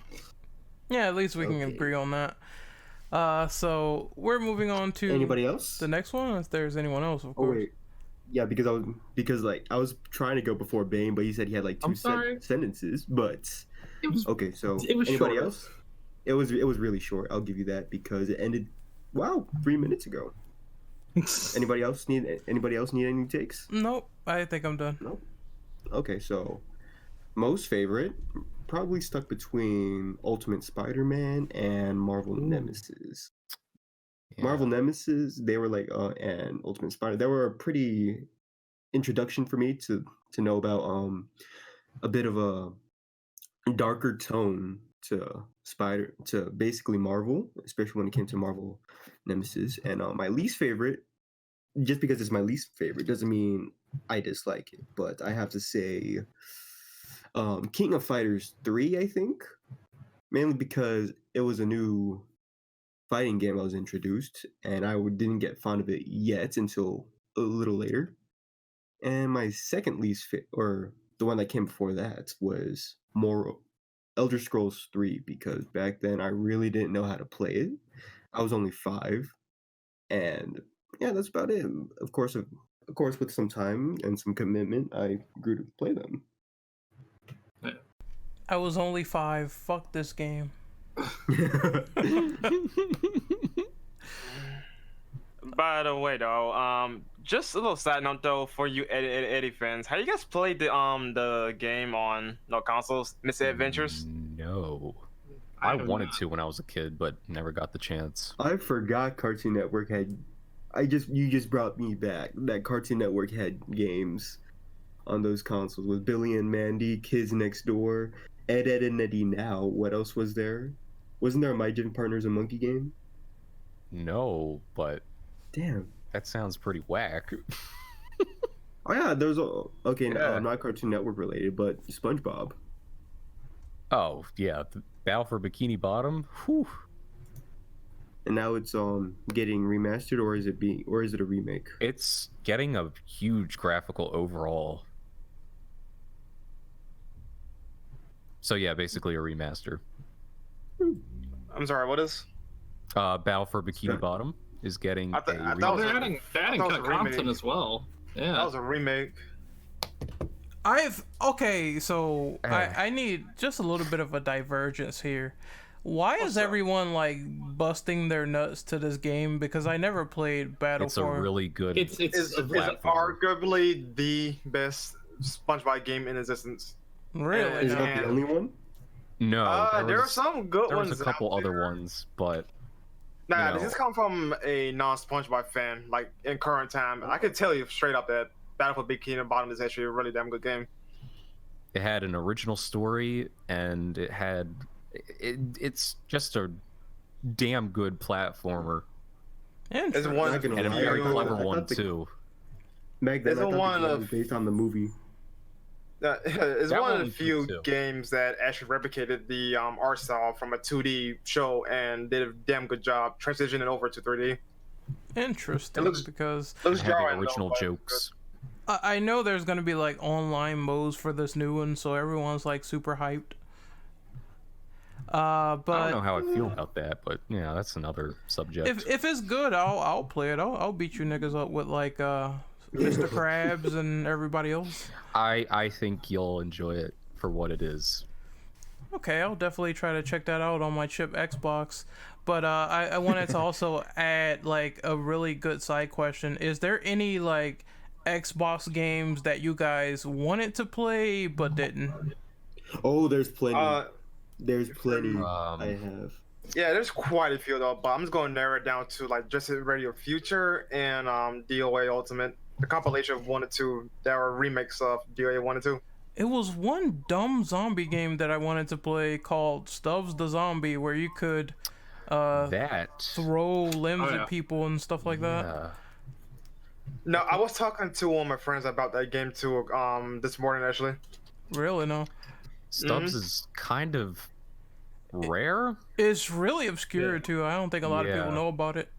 Yeah, at least we can agree on that. So we're moving on to anybody else? The next one, if there's anyone else, of course. Oh wait, yeah, because I was trying to go before Bane, but he said he had like two sentences. But okay, so anybody short. else? It was really short. I'll give you that because it ended 3 minutes ago. Anybody else need any takes? Nope, I think I'm done. Nope. Okay, so most favorite, probably stuck between Ultimate Spider-Man and Marvel Nemesis. Yeah. Marvel Nemesis, they were like, and Ultimate Spider, they were a pretty introduction for me to know about a bit of a darker tone to basically Marvel, especially when it came to Marvel Nemesis. And my least favorite, just because it's my least favorite doesn't mean I dislike it, but I have to say King of Fighters 3, I think, mainly because it was a new fighting game I was introduced, and I didn't get fond of it yet until a little later. And my second least or the one that came before that, was more Elder Scrolls 3, because back then I really didn't know how to play it. I was only 5, and yeah, that's about it. Of course, with some time and some commitment, I grew to play them. I was only 5. Fuck this game. By the way, though, just a little side note though for you Eddie fans, how you guys played the game on consoles, Misadventures? No, I wanted to when I was a kid, but never got the chance. I forgot Cartoon Network had. You just brought me back. That Cartoon Network had games on those consoles with Billy and Mandy, Kids Next Door, Ed, Edd and Eddy Now. What else was there? Wasn't there a My Gym Partner's a Monkey game? No, but damn, that sounds pretty whack. Oh yeah, there's not Cartoon Network related, but SpongeBob. Oh yeah, the Battle for Bikini Bottom. Whew. And now it's getting remastered, or is it a remake? It's getting a huge graphical overhaul. So yeah, basically a remaster. I'm sorry, what is? Battle for Bikini Bottom is getting a remake. They're adding content as well. Yeah, that was a remake. So I need just a little bit of a divergence here. Why is everyone like busting their nuts to this game? Because I never played Battle It's for. a really good. It's arguably the best SpongeBob game in existence. Really? Is that the only one? No, there are some good ones. There was a couple other ones, but this is coming from a non-SpongeBob fan, like in current time. I can tell you straight up that Battle for Bikini Bottom is actually a really damn good game. It had an original story, and it's just a damn good platformer. And a very clever one too. Meg, that's one based on the movie. It's one of the few games that actually replicated the art style from a 2D show and did a damn good job transitioning it over to 3D. Interesting, because it had the original jokes. I know there's gonna be like online modes for this new one, so everyone's like super hyped. But I don't know how I feel about that, but yeah, that's another subject. If it's good, I'll play it. I'll beat you niggas up with like Mr. Krabs and everybody else. I think you'll enjoy it for what it is. Okay, I'll definitely try to check that out on my chip Xbox. But I wanted to also add like a really good side question. Is there any like Xbox games that you guys wanted to play but didn't? Oh, there's plenty. There's plenty. I have. Yeah, there's quite a few though, but I'm just going to narrow it down to like Just Hit Radio Future and DOA Ultimate, the compilation of 1 and 2 that were remakes of DOA 1 and 2. It was one dumb zombie game that I wanted to play called Stubbs the Zombie, where you could throw limbs at people and stuff like that. No, I was talking to one of my friends about that game too this morning actually. Really? No. Stubbs is kind of rare. It's really obscure too. I don't think a lot of people know about it.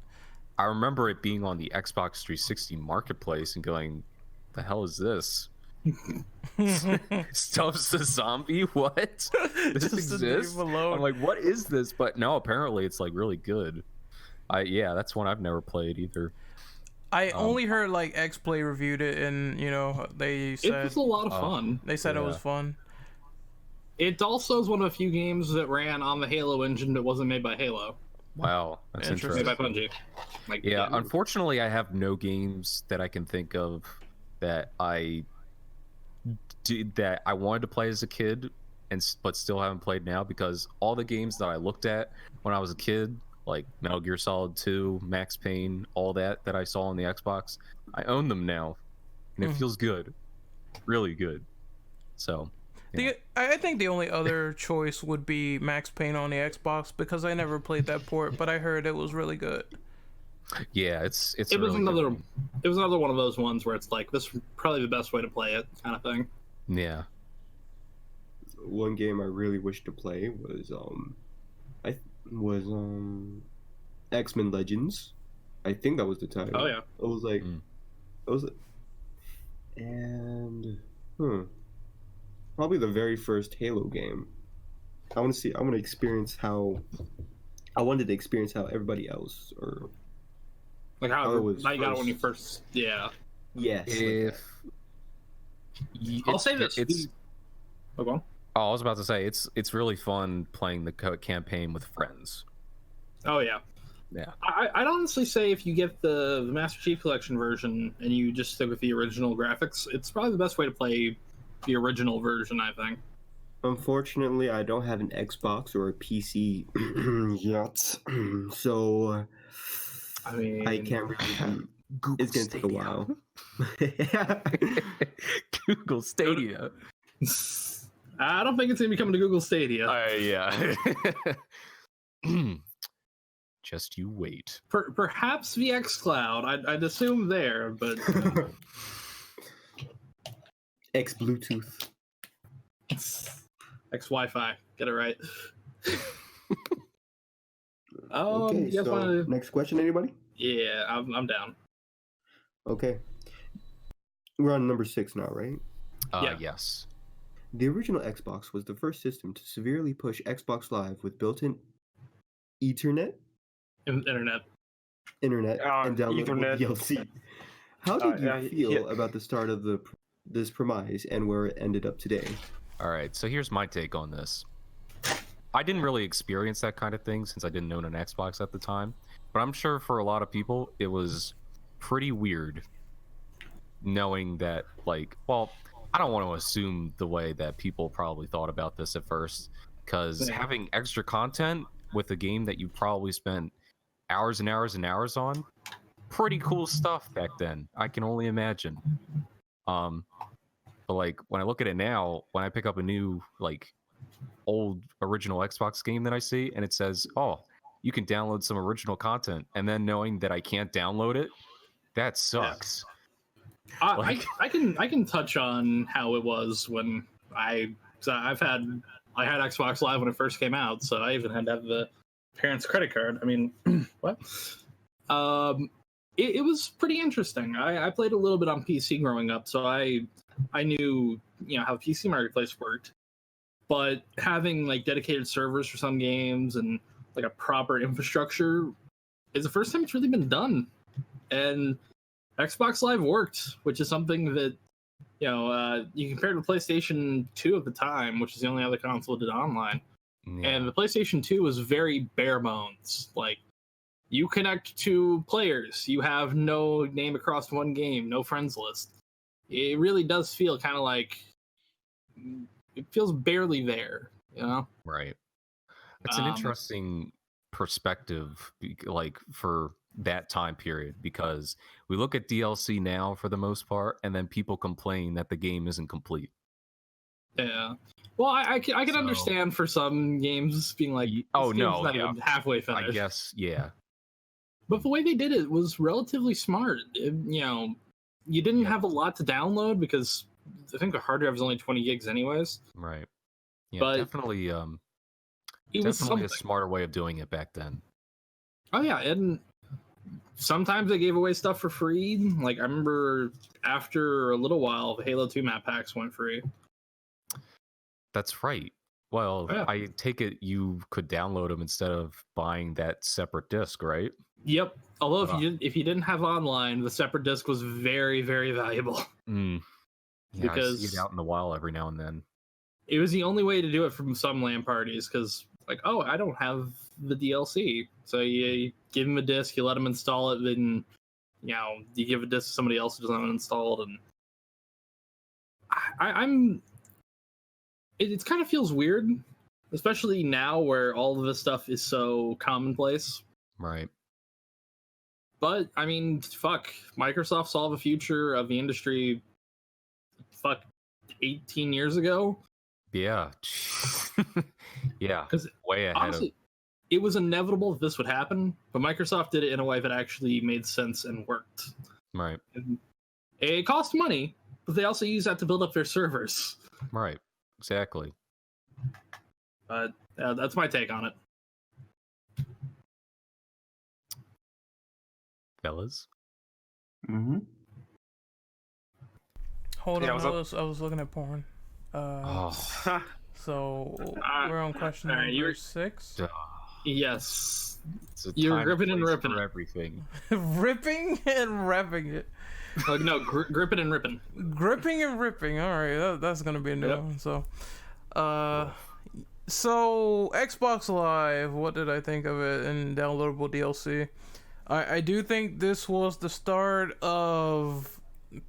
I remember it being on the Xbox 360 marketplace and going, "The hell is this?" Stubbs the Zombie? What? This exists? I'm like, what is this? But no, apparently it's like really good. That's one I've never played either. I only heard like XPlay reviewed it, and they said it was a lot of fun. They said it was fun. It also is one of a few games that ran on the Halo engine that wasn't made by Halo. Wow, that's interesting. Made by Bungie. Unfortunately, I have no games that I can think of that I wanted to play as a kid, but still haven't played now, because all the games that I looked at when I was a kid, like Metal Gear Solid 2, Max Payne, all that I saw on the Xbox, I own them now, and it feels good, really good. So. I think the only other choice would be Max Payne on the Xbox, because I never played that port, but I heard it was really good. Yeah, it was really another good. It was another one of those ones where it's like, this is probably the best way to play it, kind of thing. Yeah. One game I really wish to play was X-Men Legends. I think that was the title. Oh yeah. It was like probably the very first Halo game. I wanted to experience how everybody else, or like how it was. I got it when you first. Yeah. Yes. I'll say this. I was about to say it's really fun playing the campaign with friends. Oh yeah. Yeah. I'd honestly say if you get the Master Chief Collection version and you just stick with the original graphics, it's probably the best way to play the original version, I think. Unfortunately, I don't have an Xbox or a PC yet, so I mean, I can't really. It's gonna take a while. Google Stadia. I don't think it's gonna be coming to Google Stadia. Yeah. Just you wait. Perhaps the xCloud. I'd assume there, but X Bluetooth. X Wi-Fi. Get it right. Okay, so next question, anybody? Yeah, I'm down. Okay. We're on number 6 now, right? Yes. The original Xbox was the first system to severely push Xbox Live with built-in Ethernet? Internet, and downloadable DLC. How did you feel about the start of this premise and where it ended up today? All right, so here's my take on this. I didn't really experience that kind of thing since I didn't own an Xbox at the time, but I'm sure for a lot of people it was pretty weird knowing that, like, well, I don't want to assume the way that people probably thought about this at first, because having extra content with a game that you probably spent hours and hours and hours on, pretty cool stuff back then. I can only imagine. But like when I look at it now, when I pick up a new like old original Xbox game that I see and it says, "Oh, you can download some original content," and then knowing that I can't download it, that sucks. I can touch on how it was when I had Xbox Live when it first came out, so I even had to have the parents' credit card. I mean, what? It was pretty interesting. I played a little bit on PC growing up, so I knew how the PC marketplace worked. But having like dedicated servers for some games and like a proper infrastructure is the first time it's really been done. And Xbox Live worked, which is something that you compare to PlayStation 2 at the time, which is the only other console that did online. Yeah. And the PlayStation 2 was very bare bones. Like, you connect to players, you have no name across one game, no friends list. It really does feel kind of like it feels barely there, Right. It's an interesting perspective, like for that time period, because we look at DLC now for the most part, and then people complain that the game isn't complete. Yeah. Well, I can understand for some games being like, oh this game's no, not yeah. even halfway finished. I guess, yeah. But the way they did it was relatively smart. You know, you didn't have a lot to download because I think the hard drive was only 20 gigs anyways. Right. Yeah, But definitely. It was Definitely something. a smarter way of doing it back then. Oh yeah, and sometimes they gave away stuff for free. Like I remember after a little while, the Halo 2 map packs went free. That's right. Well, Yeah. I take it you could download them instead of buying that separate disc, right? Yep. Although if you didn't have online, the separate disc was very, very valuable. Yeah, I Because- see it out in the wild every now and then. It was the only way to do it from some LAN parties because, like, oh, I don't have the DLC. So you give them a disc, you let them install it, then, you know, you give a disc to somebody else who doesn't have it installed. And it kind of feels weird, especially now where all of this stuff is so commonplace. Right. But, I mean, fuck, Microsoft saw the future of the industry, 18 years ago. Yeah. Yeah. 'Cause way ahead honestly, it was inevitable that this would happen, but Microsoft did it in a way that actually made sense and worked. of. Right. And it cost money, but they also use that to build up their servers. Right. Exactly. But that's my take on it. Fellas. Mm-hmm. Hold Yeah, on, what's I was looking at porn. Oh. So we're on question alright, number you're- 6. duh. Yes. It's a You're time ripping and place ripping for it. everything. Ripping and revving it. No, gripping and ripping. Gripping and ripping. All right, that's gonna be a new Yep. one. So, so Xbox Live. What did I think of it and downloadable DLC? I do think this was the start of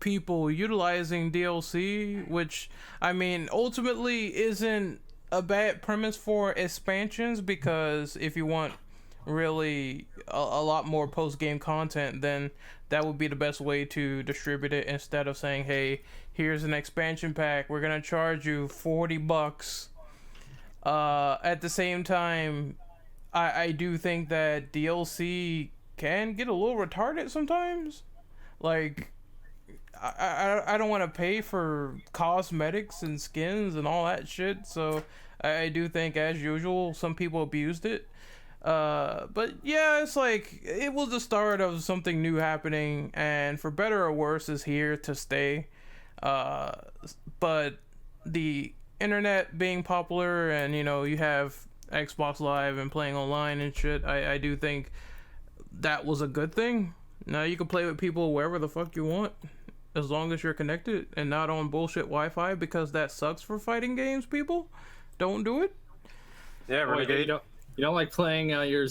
people utilizing DLC, which I mean ultimately isn't a bad premise for expansions, because if you want really a lot more post-game content, then that would be the best way to distribute it, instead of saying, hey, here's an expansion pack, we're gonna charge you $40. At the same time, I do think that DLC can get a little retarded sometimes. Like, I don't want to pay for cosmetics and skins and all that shit, so I do think, as usual, some people abused it. But yeah, it's like, it was the start of something new happening, and for better or worse, is here to stay. But the internet being popular, and you know, you have Xbox Live and playing online and shit, I do think that was a good thing. Now you can play with people wherever the fuck you want, as long as you're connected and not on bullshit Wi-Fi, because that sucks for fighting games. People don't do it. Yeah, Oh, Renegade. you don't like playing your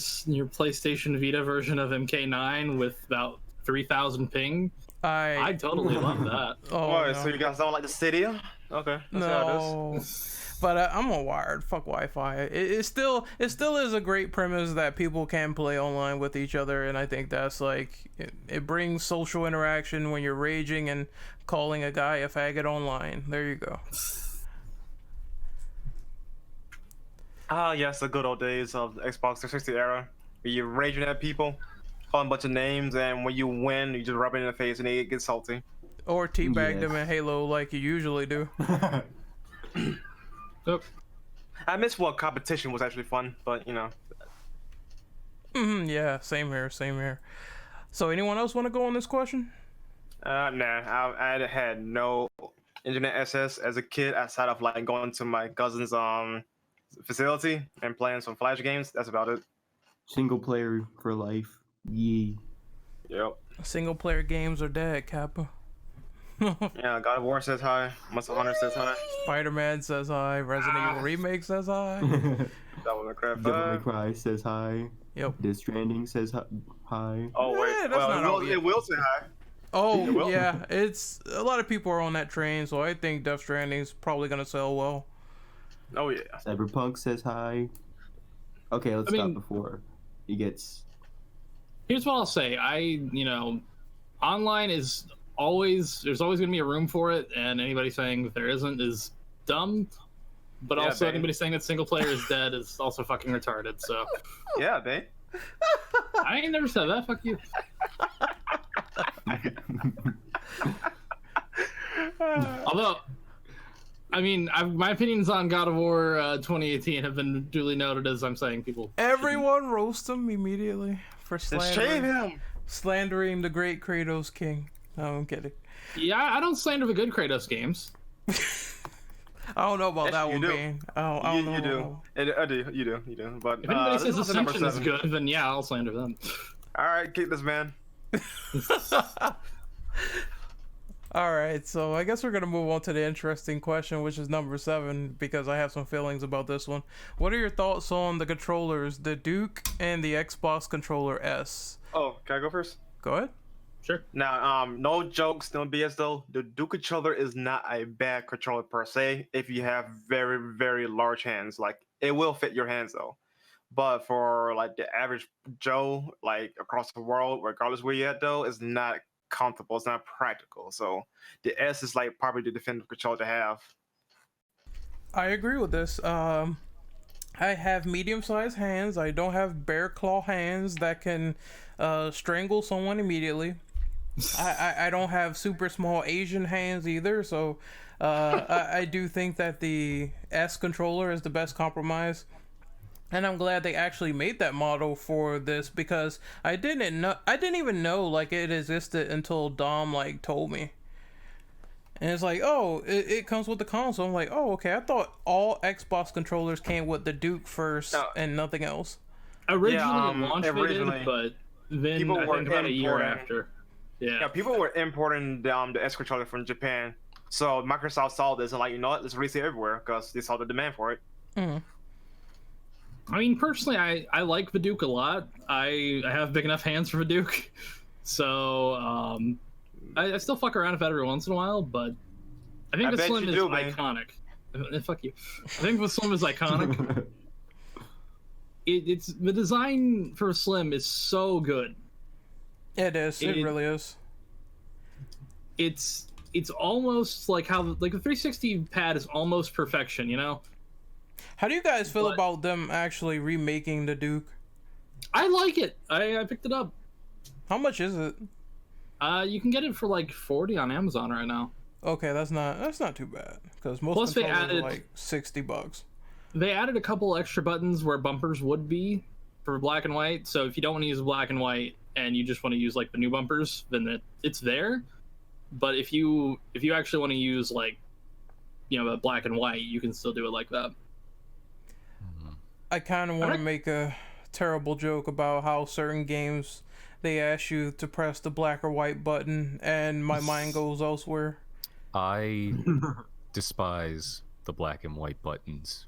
PlayStation Vita version of MK9 with about 3,000 ping? I totally love that. Oh, Oh, no. so you guys don't like the city? Okay, that's how it is. No, but I'm on wired. Fuck Wi-Fi. It still is a great premise that people can play online with each other, and I think that's like it brings social interaction when you're raging and calling a guy a faggot online. There you go. Ah, yes, the good old days of the Xbox 360 era, where you're raging at people, calling a bunch of names, and when you win, you just rub it in the face and they get salty. Or teabag Yes. them in Halo like you usually do. Oh, I miss what competition was actually fun, but you know. Yeah, same here. So anyone else want to go on this question? Nah, I had no internet access as a kid outside of like going to my cousin's facility and playing some Flash games. That's about it. Single player for life. Yee. Yep. Single player games are dead, Kappa. Yeah, God of War says hi. Monster Hunter says hi. Spider-Man says hi. Resident Evil Remake says hi. Devil May Cry 5. Devil May Cry says hi. Yep. Death Stranding says hi. Oh wait, Yeah, that's well, not out yet. it will say hi. Oh will. yeah, it's a lot of people are on that train, so I think Death Stranding's probably gonna sell well. Oh yeah. Cyberpunk says hi. Okay, let's I stop mean- before he gets. here's what I'll say. Online is there's always going to be a room for it, and anybody saying that there isn't is dumb, but Yeah, also babe. anybody saying that single player is dead is also fucking retarded. So Yeah, babe. I ain't never said that. Fuck you. Although, I mean, my opinions on God of War 2018 have been duly noted, as I'm saying people. Everyone roast him immediately for Shame him. slandering the great Kratos King. No, I'm kidding. Yeah, I don't slander the good Kratos games. I don't know about that Actually, one, you do. Bane. I don't know. You do. I do. You do. You do. But If anybody this says is number Ascension is 7. good, then yeah, I'll slander them. All right, kick this man. All right, so I guess we're gonna move on to the interesting question, which is number 7, because I have some feelings about this one. What are your thoughts on the controllers, the Duke and the Xbox Controller S? Oh, can I go first? Go ahead. Sure. Now, no jokes, no BS though. The Duke controller is not a bad controller per se. If you have very, very large hands, like it will fit your hands though. But for like the average Joe, like across the world, regardless where you're at though, it's not comfortable. It's not practical. So the S is like probably the definitive controller to have. I agree with this. I have medium-sized hands. I don't have bear claw hands that can strangle someone immediately. I don't have super small Asian hands either, so I do think that the S controller is the best compromise. And I'm glad they actually made that model for this, because I didn't even know like it existed until Dom like told me. And it's like, oh, it comes with the console. I'm like, oh, okay. I thought all Xbox controllers came with the Duke first and nothing else. Originally, launch originally, did, but then people I were think about a year importing- after. Yeah, Yeah. people were importing the S controller from Japan. So Microsoft saw this and like, you know what, let's release it everywhere because they saw the demand for it. Mm. I mean, personally, I like Viduk a lot. I have big enough hands for Viduk, so I still fuck around with it every once in a while. But I think I the bet Slim you is do, man. iconic. Fuck you. I think the Slim is iconic. It's the design for Slim is so good. It is. It really is. It's almost like how like the 360 pad is almost perfection, you know. How do you guys feel But- about them actually remaking the Duke? I like it. I picked it up. How much is it? You can get it for like 40 on Amazon right now. Okay, that's not too bad, because most Plus they controllers are added- like $60. They added a couple extra buttons where bumpers would be for black and white. So if you don't want to use black and white and you just want to use like the new bumpers, then it's there. But if you actually want to use like, you know, the black and white, you can still do it like that. I kind of want to Alright. make a terrible joke about how certain games they ask you to press the black or white button, and my mind goes elsewhere. I despise the black and white buttons,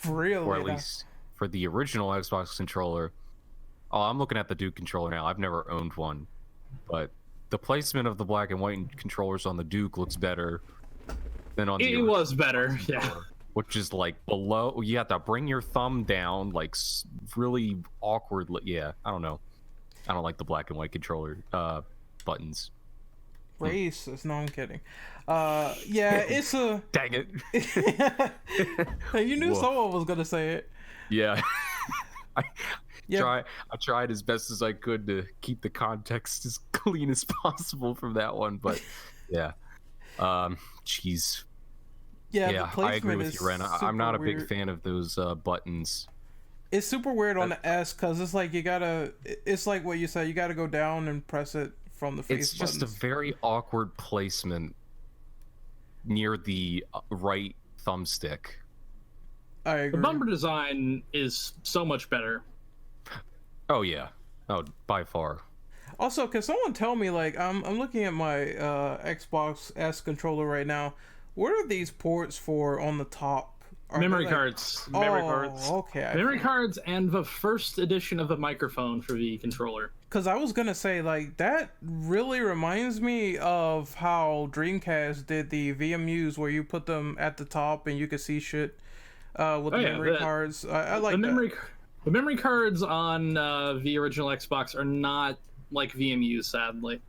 Really? or at least for the original Xbox controller. Oh, I'm looking at the Duke controller now. I've never owned one, but the placement of the black and white controllers on the Duke looks better than on the It original was better, yeah. controller, which is like below. You have to bring your thumb down, like really awkwardly. Yeah, I don't know. I don't like the black and white controller buttons. Racist. No, I'm kidding. Yeah, it's a. Dang it. You knew Woof. someone was gonna say it. Yeah. Yeah. I tried as best as I could to keep the context as clean as possible from that one, but yeah. Jeez. Yeah, the Yeah, I agree placement with is you, Ren. I'm super not a big weird. fan of those buttons. It's super weird on the S, because it's like you gotta. It's like what you said. You gotta go down and press it from the face It's just buttons. a very awkward placement near the right thumbstick. I agree. The bumper design is so much better. Oh yeah. Oh, by far. Also, can someone tell me, like, I'm looking at my Xbox S controller right now. What are these ports for on the top? Are they, Memory like- cards. Memory Oh, cards. okay. Memory cards and the first edition of the microphone for the controller. Because I was gonna say, like, that really reminds me of how Dreamcast did the VMUs, where you put them at the top and you could see shit with the yeah, memory cards. I like that. The memory cards on the original Xbox are not like VMUs, sadly.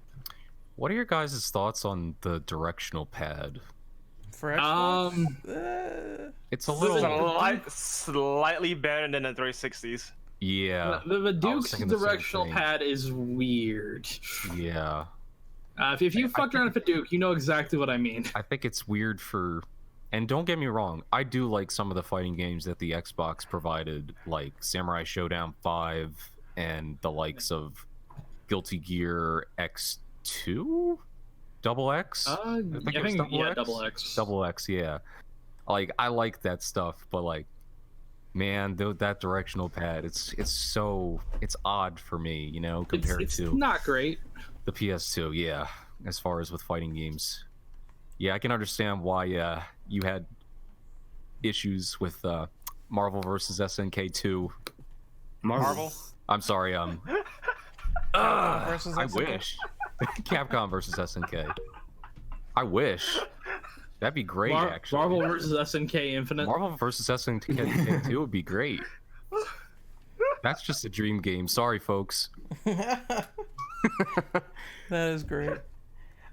What are your guys' thoughts on the directional pad? For Xbox? It's a It's little. slightly better than the 360s. Yeah. The I was Duke's thinking the same directional thing. pad is weird. Yeah. If you fucked around with a Duke, you know exactly what I mean. I think it's weird for. And don't get me wrong, I do like some of the fighting games that the Xbox provided, like Samurai Shodown 5 and the likes of Guilty Gear X2? Double X? I think it was Double X? Double X. Double X, yeah. Like, I like that stuff, but like, man, that directional pad, it's odd for me, you know, compared it's to not great. the PS2, yeah, as far as with fighting games. Yeah, I can understand why you had issues with Marvel vs. SNK 2. Marvel? I'm sorry, versus I SNK? wish. Capcom versus SNK. I wish. That'd be great, actually. Marvel versus SNK Infinite. Marvel versus SNK 2 would be great. That's just a dream game. Sorry, folks. That is great.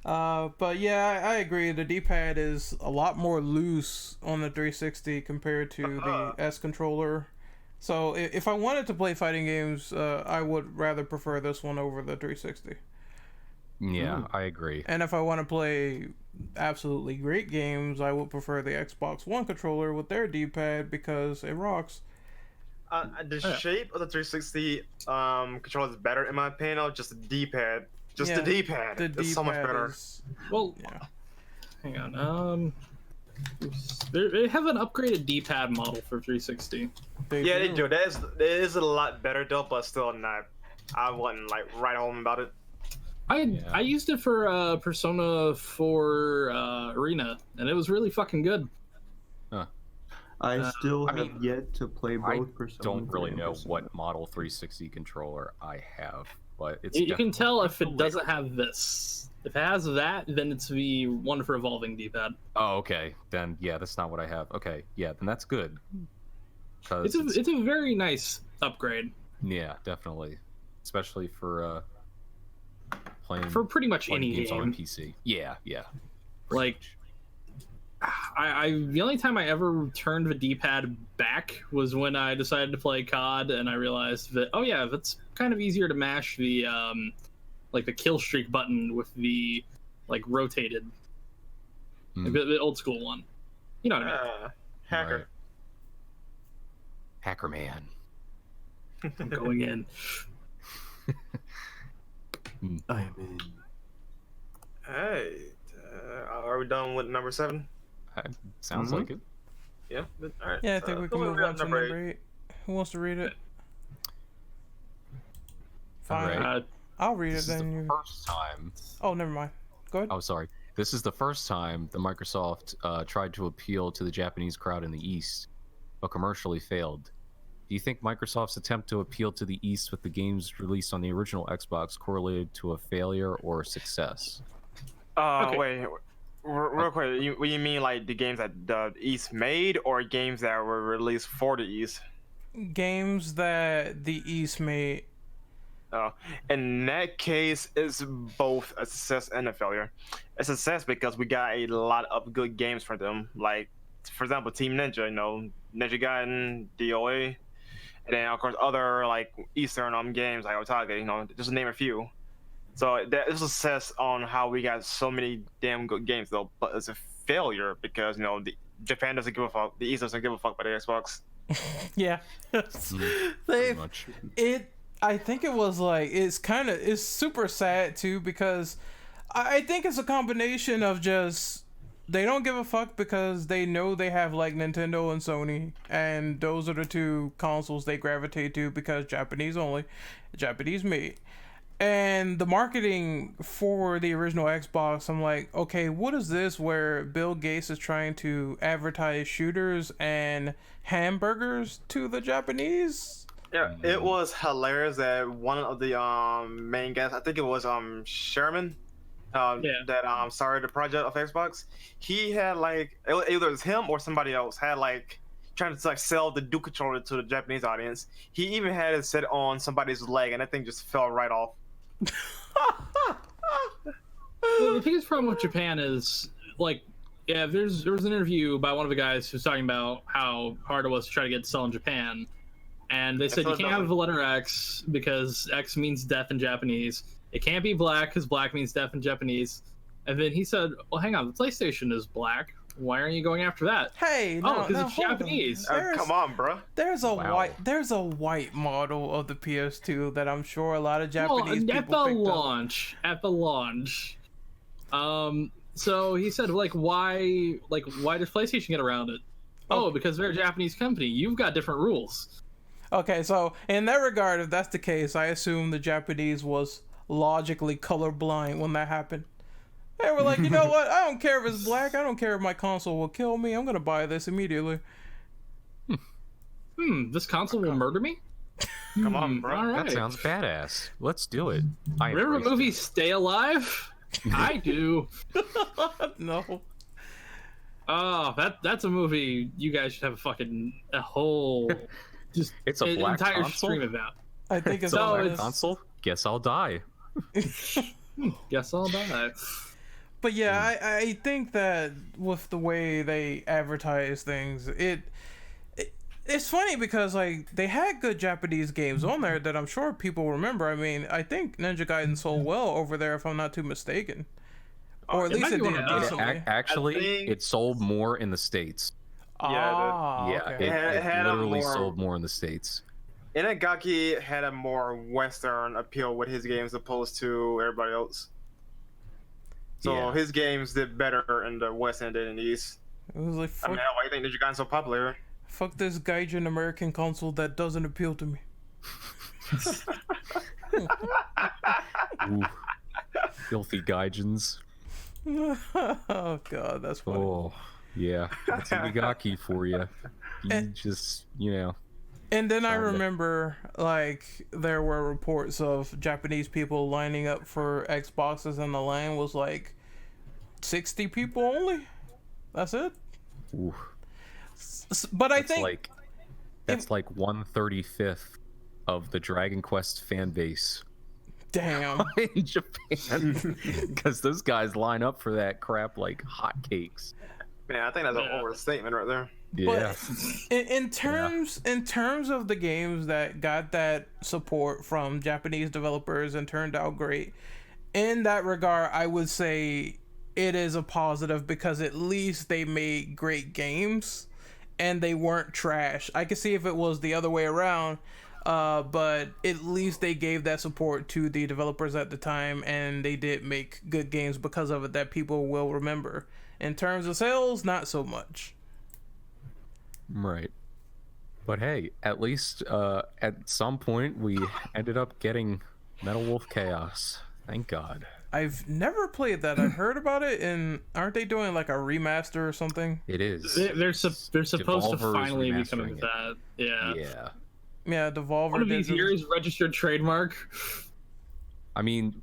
But yeah, I agree. The D-pad is a lot more loose on the 360 compared to the S controller. So if I wanted to play fighting games, I would rather prefer this one over the 360. Yeah, I agree. And if I want to play absolutely great games, I would prefer the Xbox One controller with their D-pad because it rocks. The shape of the 360 controller is better in my opinion. Just the D-pad. The D-pad. The It's so much D-pad better. Well, Yeah. hang on. They have an upgraded D-pad model for 360. Yeah, they do. That is a lot better though, but still not. I wasn't like right home about it. I used it for Persona 4 Arena, and it was really fucking good. I still I have mean, yet to play I both Persona. don't really 3 and know Persona. what model 360 controller I have, but it's You can tell if it definitely- doesn't have this. If it has that, then it's the one for evolving D-pad. Oh, okay. Then yeah, that's not what I have. Okay, yeah, then that's good. 'Cause It's a very nice upgrade yeah, definitely, especially for playing for pretty much playing any games on game. PC. Yeah, yeah. Like, I the only time I ever turned the D-pad back was when I decided to play COD, and I realized that it's kind of easier to mash the like the kill streak button with the like rotated, like the old school one. You know what I mean? Hacker. Right. Hacker man. I'm going in. I am in. Hey, are we done with number 7? Sounds like it. Yeah. All right. Yeah, I think we can move on to number 8. Who wants to read it? Fine. Alright. I'll read This it is then. the You. first time. Oh, never mind. Go ahead. Oh, sorry. This is the first time that Microsoft tried to appeal to the Japanese crowd in the East, but commercially failed. Do you think Microsoft's attempt to appeal to the East with the games released on the original Xbox correlated to a failure or a success? Okay. Wait, real quick. You mean like the games that the East made, or games that were released for the East? Games that the East made. In that case, it's both a success and a failure. A success because we got a lot of good games for them. Like, for example, Team Ninja, Ninja Gaiden, DOA, and then of course other like Eastern games like Otage, just to name a few. So that is a success on how we got so many damn good games though, but it's a failure because Japan doesn't give a fuck, the East doesn't give a fuck about the Xbox. Yeah. Pretty They much. I think it was like it's super sad too because I think it's a combination of just they don't give a fuck because they know they have like Nintendo and Sony, and those are the two consoles they gravitate to because Japanese only, Japanese made. And the marketing for the original Xbox, I'm like, okay, what is this where Bill Gates is trying to advertise shooters and hamburgers to the Japanese? Yeah, it was hilarious that one of the main guys, I think it was Sherman, that started the project of Xbox. He had like either it was him or somebody else had like trying to like sell the Duke controller to the Japanese audience. He even had it set on somebody's leg, and that thing just fell right off. The biggest problem with Japan is like Yeah, there was an interview by one of the guys who was talking about how hard it was to try to get to sell in Japan. And they said you can't have the letter X because X means death in Japanese. It can't be black because black means death in Japanese. And then he said, well, hang on, the PlayStation is black. Why aren't you going after that? Hey, because it's Japanese. Come on, bro. There's a white model of the PS2 that I'm sure a lot of Japanese people picked up. At the launch. So he said, why does PlayStation get around it? Oh, because they're a Japanese company. You've got different rules. Okay, so in that regard, if that's the case, I assume the Japanese was logically colorblind when that happened. They were like, you know what? I don't care if it's black. I don't care if my console will kill me. I'm going to buy this immediately. This console will murder me? Come on, bro. All right. That sounds badass. Let's do it. Remember the movie Stay Alive? I do. No. Oh, that's a movie you guys should have a whole it's a black entire console? stream about. I think it's a all black console. Guess I'll die. Guess I'll die. But yeah, I think that with the way they advertise things, it's funny because they had good Japanese games on there that I'm sure people remember. I mean, I think Ninja Gaiden sold well over there, if I'm not too mistaken, or at least it did decently. Actually, it sold more in the States. Yeah, okay. It had literally sold more in the States. Inagaki had a more Western appeal with his games opposed to everybody else. So his games did better in the West than in the East. It was like, why do you think Ninja Gaiden's so popular? Fuck this Gaijin American console that doesn't appeal to me. Ooh, filthy Gaijins. Oh god, that's funny. Oh yeah, that's Inagaki for you. And then I remember, there were reports of Japanese people lining up for Xboxes, and the line was 60 people only. That's it. Ooh. But I think that's 1/35 of the Dragon Quest fan base. Damn. In Japan, because those guys line up for that crap like hotcakes. Man, I think that's an overstatement right there. Yeah. But in terms of the games that got that support from Japanese developers and turned out great, in that regard, I would say it is a positive because at least they made great games and they weren't trash. I could see if it was the other way around, but at least they gave that support to the developers at the time, and they did make good games because of it that people will remember. In terms of sales, not so much. Right. But hey, at least at some point we ended up getting Metal Wolf Chaos. Thank God. I've never played that. I've heard about it, and aren't they doing like a remaster or something? It is. They're supposed to finally be coming to that. Yeah. Yeah, Devolver. One of these years, registered trademark. I mean,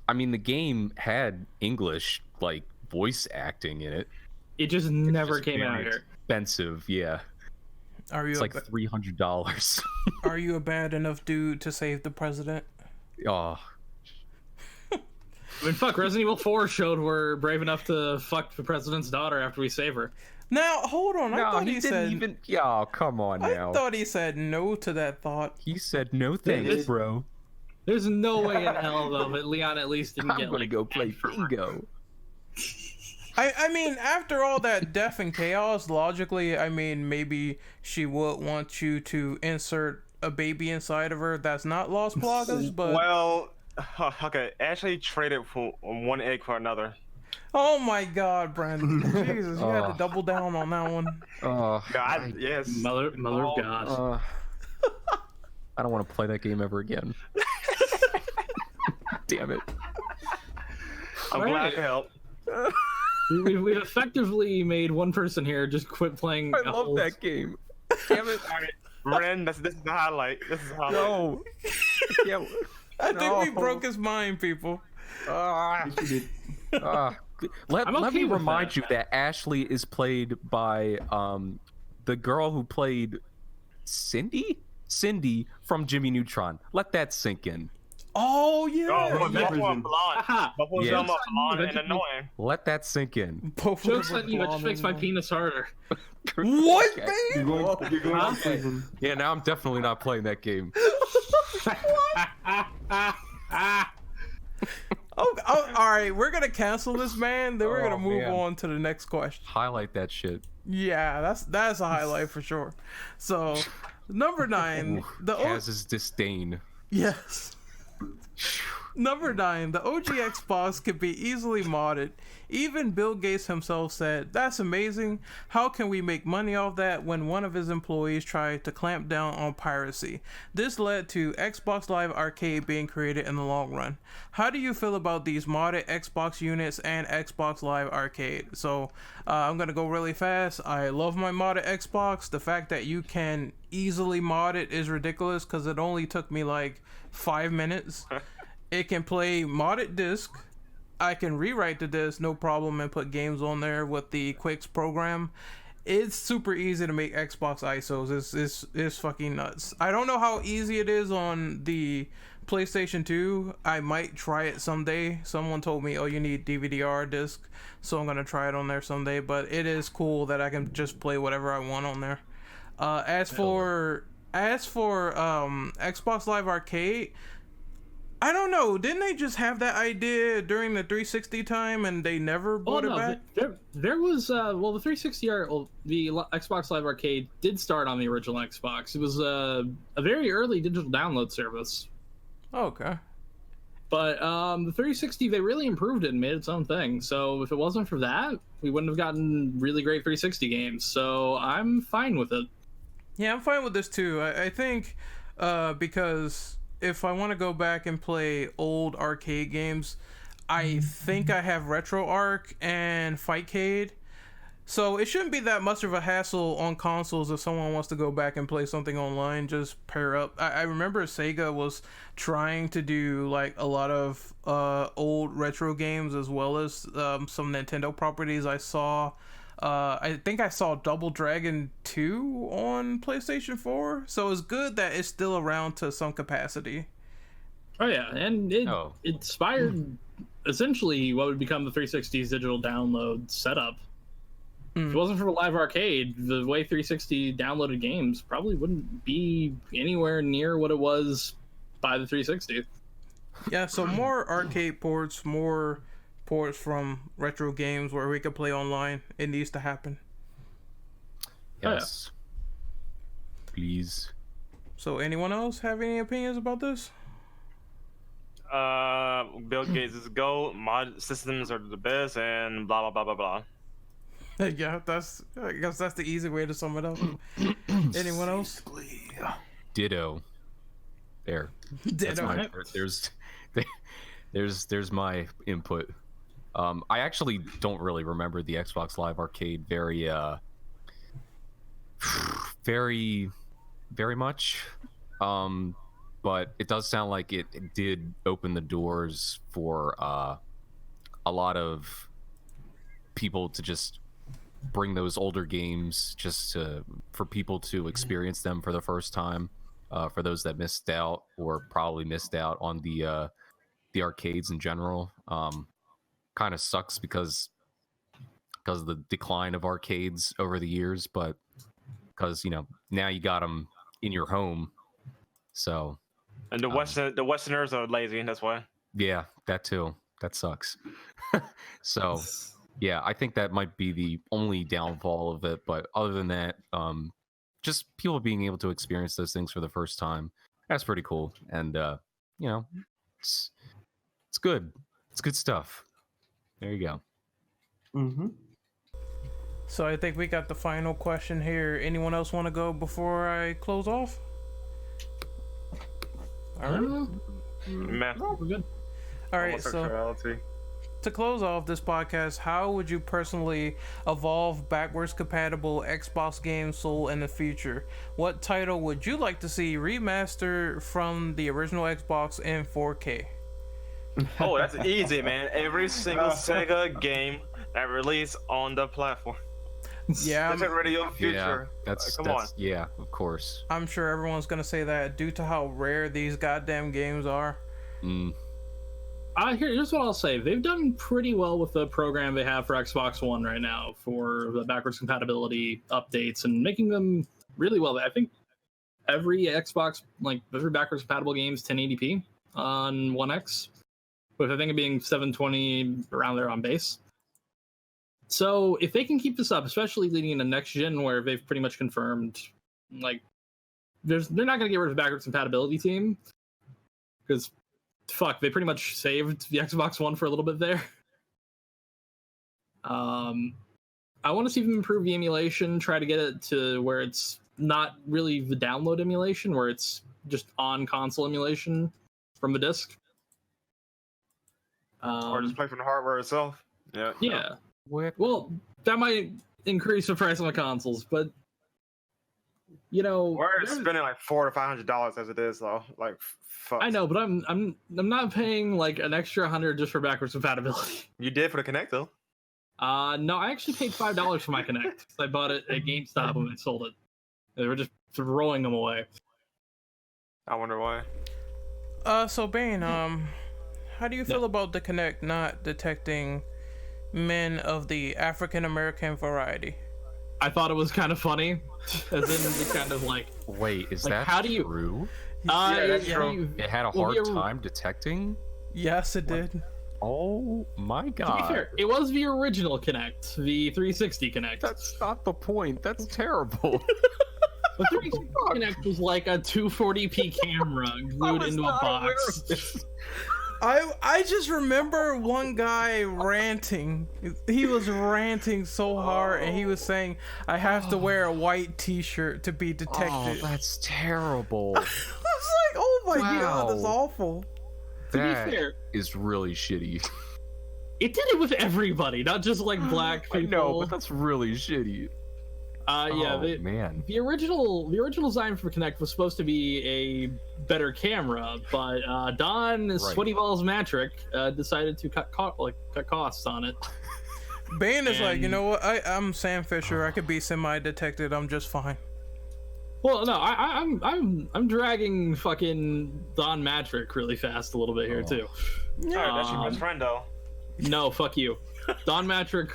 the game had English voice acting in it. It just never came out here. Expensive, yeah. It's like $300. Are you a bad enough dude to save the president? Oh. I mean, fuck, Resident Evil 4 showed we're brave enough to fuck the president's daughter after we save her. Now, hold on. I thought he said... Yeah, come on now. I thought he said no to that thought. He said no thanks, bro. There's no way in hell, though, that Leon at least didn't get, I'm gonna go play bingo. I mean, after all that death and chaos, logically, I mean, maybe she would want you to insert a baby inside of her that's not Los Plagas, but... Well, okay, Ashley traded for one egg for another. Oh my God, Brandon. Jesus, you had to double down on that one. Oh, God, yes. Mother of God. I don't want to play that game ever again. Damn it. I'm glad to help. We've effectively made one person here just quit playing. I love that game. Damn it. All right, Ren, this is the highlight. This is the highlight. No. Yeah. I think we broke his mind, people. Let me remind you that Ashley is played by the girl who played Cindy from Jimmy Neutron. Let that sink in. Oh yeah. Oh, both yeah. of them are blonde. Haha. Both of Yeah. them are blonde and annoying. Let that sink in. Both of Joke's them on you, I just blonde makes my and- penis harder. What, Okay. man? You're going Huh? to prison. Yeah, now I'm definitely not playing that game. Oh, all right. We're gonna cancel this man. Then we're Oh, gonna move man. on to the next question. Highlight that shit. Yeah, that's a highlight for sure. So, number 9, Ooh, the Kaz's disdain. yes. Number 9, the OG Xbox could be easily modded. Even Bill Gates himself said, "That's amazing. How can we make money off that?" when one of his employees tried to clamp down on piracy. This led to Xbox Live Arcade being created in the long run. How do you feel about these modded Xbox units and Xbox Live Arcade? So I'm gonna go really fast. I love my modded Xbox. The fact that you can easily mod it is ridiculous because it only took me like 5 minutes. It can play modded disc. I can rewrite the disc no problem and put games on there with the Quicks program. It's super easy to make Xbox ISOs. It's fucking nuts. I don't know how easy it is on the PlayStation 2. I might try it someday. Someone told me, oh, you need DVD-R disc, so I'm gonna try it on there someday. But it is cool that I can just play whatever I want on there. As for Xbox Live Arcade, I don't know. Didn't they just have that idea during the 360 time and they never brought it back? There was the 360 the Xbox Live Arcade did start on the original Xbox. It was a very early digital download service. Okay. But the 360, they really improved it and made its own thing. So if it wasn't for that, we wouldn't have gotten really great 360 games. So I'm fine with it. Yeah, I'm fine with this too. I think because if I want to go back and play old arcade games, I think I have RetroArch and Fightcade. So it shouldn't be that much of a hassle on consoles if someone wants to go back and play something online, just pair up. I remember Sega was trying to do like a lot of old retro games as well as some Nintendo properties. I saw I think I saw Double Dragon 2 on PlayStation 4, so it's good that it's still around to some capacity. Oh yeah, and it Oh. inspired essentially what would become the 360's digital download setup. If it wasn't for Live Arcade, the way 360 downloaded games probably wouldn't be anywhere near what it was by the 360. Yeah, so more arcade ports, more ports from retro games where we could play online. It needs to happen. Oh, yeah. Yes. Please. So anyone else have any opinions about this? Bill Gates is go. Mod systems are the best, and blah blah blah blah blah. Yeah, I guess that's the easy way to sum it up. Anyone else? Ditto. There. That's Ditto. my, there's my input. I actually don't really remember the Xbox Live Arcade very much. But it does sound like it did open the doors for a lot of people to just bring those older games for people to experience them for the first time. For those that missed out or probably missed out on the arcades in general. Kind of sucks because of the decline of arcades over the years, but because now you got them in your home, so And the Westerners are lazy. That's why. yeah, that too. That sucks. So yeah, I think that might be the only downfall of it, but other than that, just people being able to experience those things for the first time, that's pretty cool. And it's good. It's good stuff. There you go. Mm-hmm. So I think we got the final question here. Anyone else want to go before I close off? All right. Man, We're good. All right. So homosexuality. to close off this podcast, how would you personally evolve backwards compatible Xbox games sold in the future? What title would you like to see remastered from the original Xbox in 4K? Oh, that's easy, man. Every single Sega game that released on the platform. Yeah, That's already your Yeah, future. that's Come on. yeah, of course. I'm sure everyone's gonna say that due to how rare these goddamn games are. Here's what I'll say. They've done pretty well with the program they have for Xbox One right now for the backwards compatibility updates and making them really well. I think every Xbox, like every backwards compatible game is 1080p on One X, with I think it being 720 around there on base. So if they can keep this up, especially leading into next gen, where they've pretty much confirmed, like, they're not going to get rid of the backwards compatibility team, because fuck, they pretty much saved the Xbox One for a little bit there. I want to see them improve the emulation, try to get it to where it's not really the download emulation, where it's just on console emulation from the disc. Or just play from the hardware itself. Yeah. Yeah. Well, that might increase the price on the consoles, but you know, we're spending like $400 to $500 as it is, though. Like, fuck. I know, but I'm not paying like an extra $100 just for backwards compatibility. You did for the Kinect, though. No, I actually paid $5 for my Kinect. I bought it at GameStop when they sold it. They were just throwing them away. I wonder why. So Payne, how do you feel about the Kinect not detecting men of the African American variety? I thought it was kind of funny, as in the kind of like. Wait, is like, that how do you, true? Yeah, that's true. It had a hard time detecting? Yes, it did. Oh my god. To be fair, it was the original Kinect, the 360 Kinect. That's not the point. That's terrible. The 360 Kinect was like a 240p camera glued into a box. I just remember one guy ranting. He was ranting so hard, and he was saying, "I have to wear a white T-shirt to be detected." Oh, that's terrible. I was like, "Oh my god, that's awful." That to be fair, is really shitty. it did it with everybody, not just like black people. I know, but that's really shitty. Man. The original design for Kinect was supposed to be a better camera, but Don Sweaty Balls Matrick decided to cut costs on it. Payne is like, you know what? I'm Sam Fisher. I could be semi-detected. I'm just fine. Well, no, I'm dragging fucking Don Matrick really fast a little bit here too. Yeah, that's your best friend though. No, fuck you. Don Matrick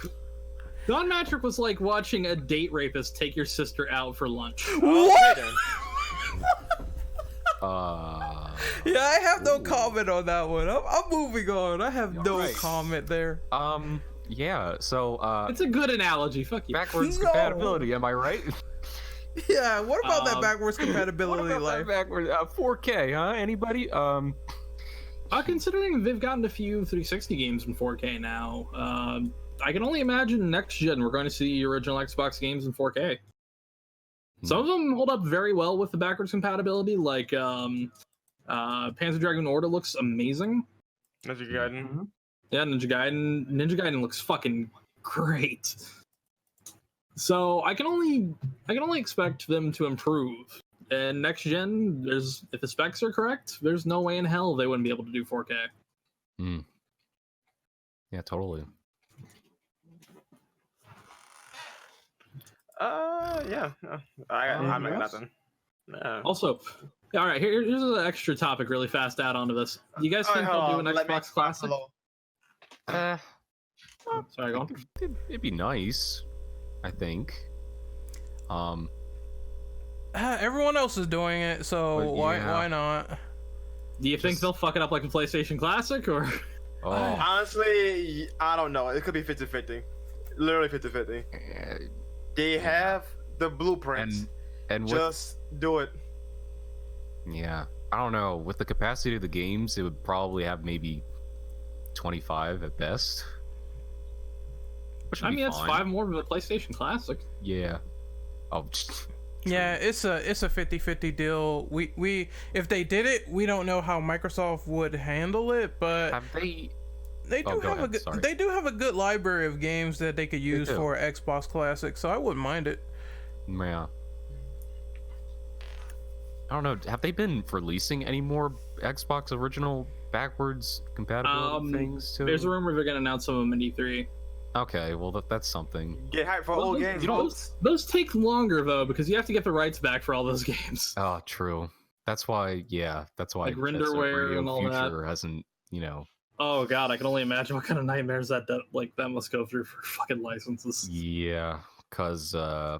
was like watching a date rapist take your sister out for lunch. What? Okay, Yeah, I have no comment on that one. I'm moving on. I have no comment there. Yeah, so it's a good analogy. Fuck you. Backwards compatibility, am I right? Yeah, what about that backwards compatibility life? Backwards 4K, huh? Anybody? Considering they've gotten a few 360 games in 4K now, I can only imagine next gen we're going to see original Xbox games in 4K. Some of them hold up very well with the backwards compatibility, like Panzer Dragoon Order looks amazing. Ninja Gaiden. Yeah, Ninja Gaiden looks fucking great. So I can only expect them to improve. And next gen, if the specs are correct, there's no way in hell they wouldn't be able to do 4K. Yeah, totally. Yeah. I'm not nothing. Also, all right, here's an extra topic really fast add on to this. You guys think they'll do an Xbox Classic? Sorry, go on. It'd be nice, I think. Everyone else is doing it, so why not? Do you think they'll fuck it up like a PlayStation Classic, or? Honestly, I don't know. It could be 50-50. Literally 50-50. They have the blueprints. And just do it. Yeah, I don't know. With the capacity of the games, it would probably have maybe 25 at best. I mean, that's 5 more than a PlayStation Classic. Yeah. Oh. Yeah, it's a 50-50 deal. We if they did it, we don't know how Microsoft would handle it, but have they? They do have a good library of games that they could use for Xbox Classic, so I wouldn't mind it. Yeah. I don't know. Have they been releasing any more Xbox original backwards compatible things too? There's a rumor they're gonna announce some of them in E3. Okay, well that's something. Get hyped for old games. Those take longer though, because you have to get the rights back for all those games. Oh, true. That's why Like Jet Set renderware Radio and all Future that. hasn't, Oh god, I can only imagine what kind of nightmares that must go through for fucking licenses. Yeah, because I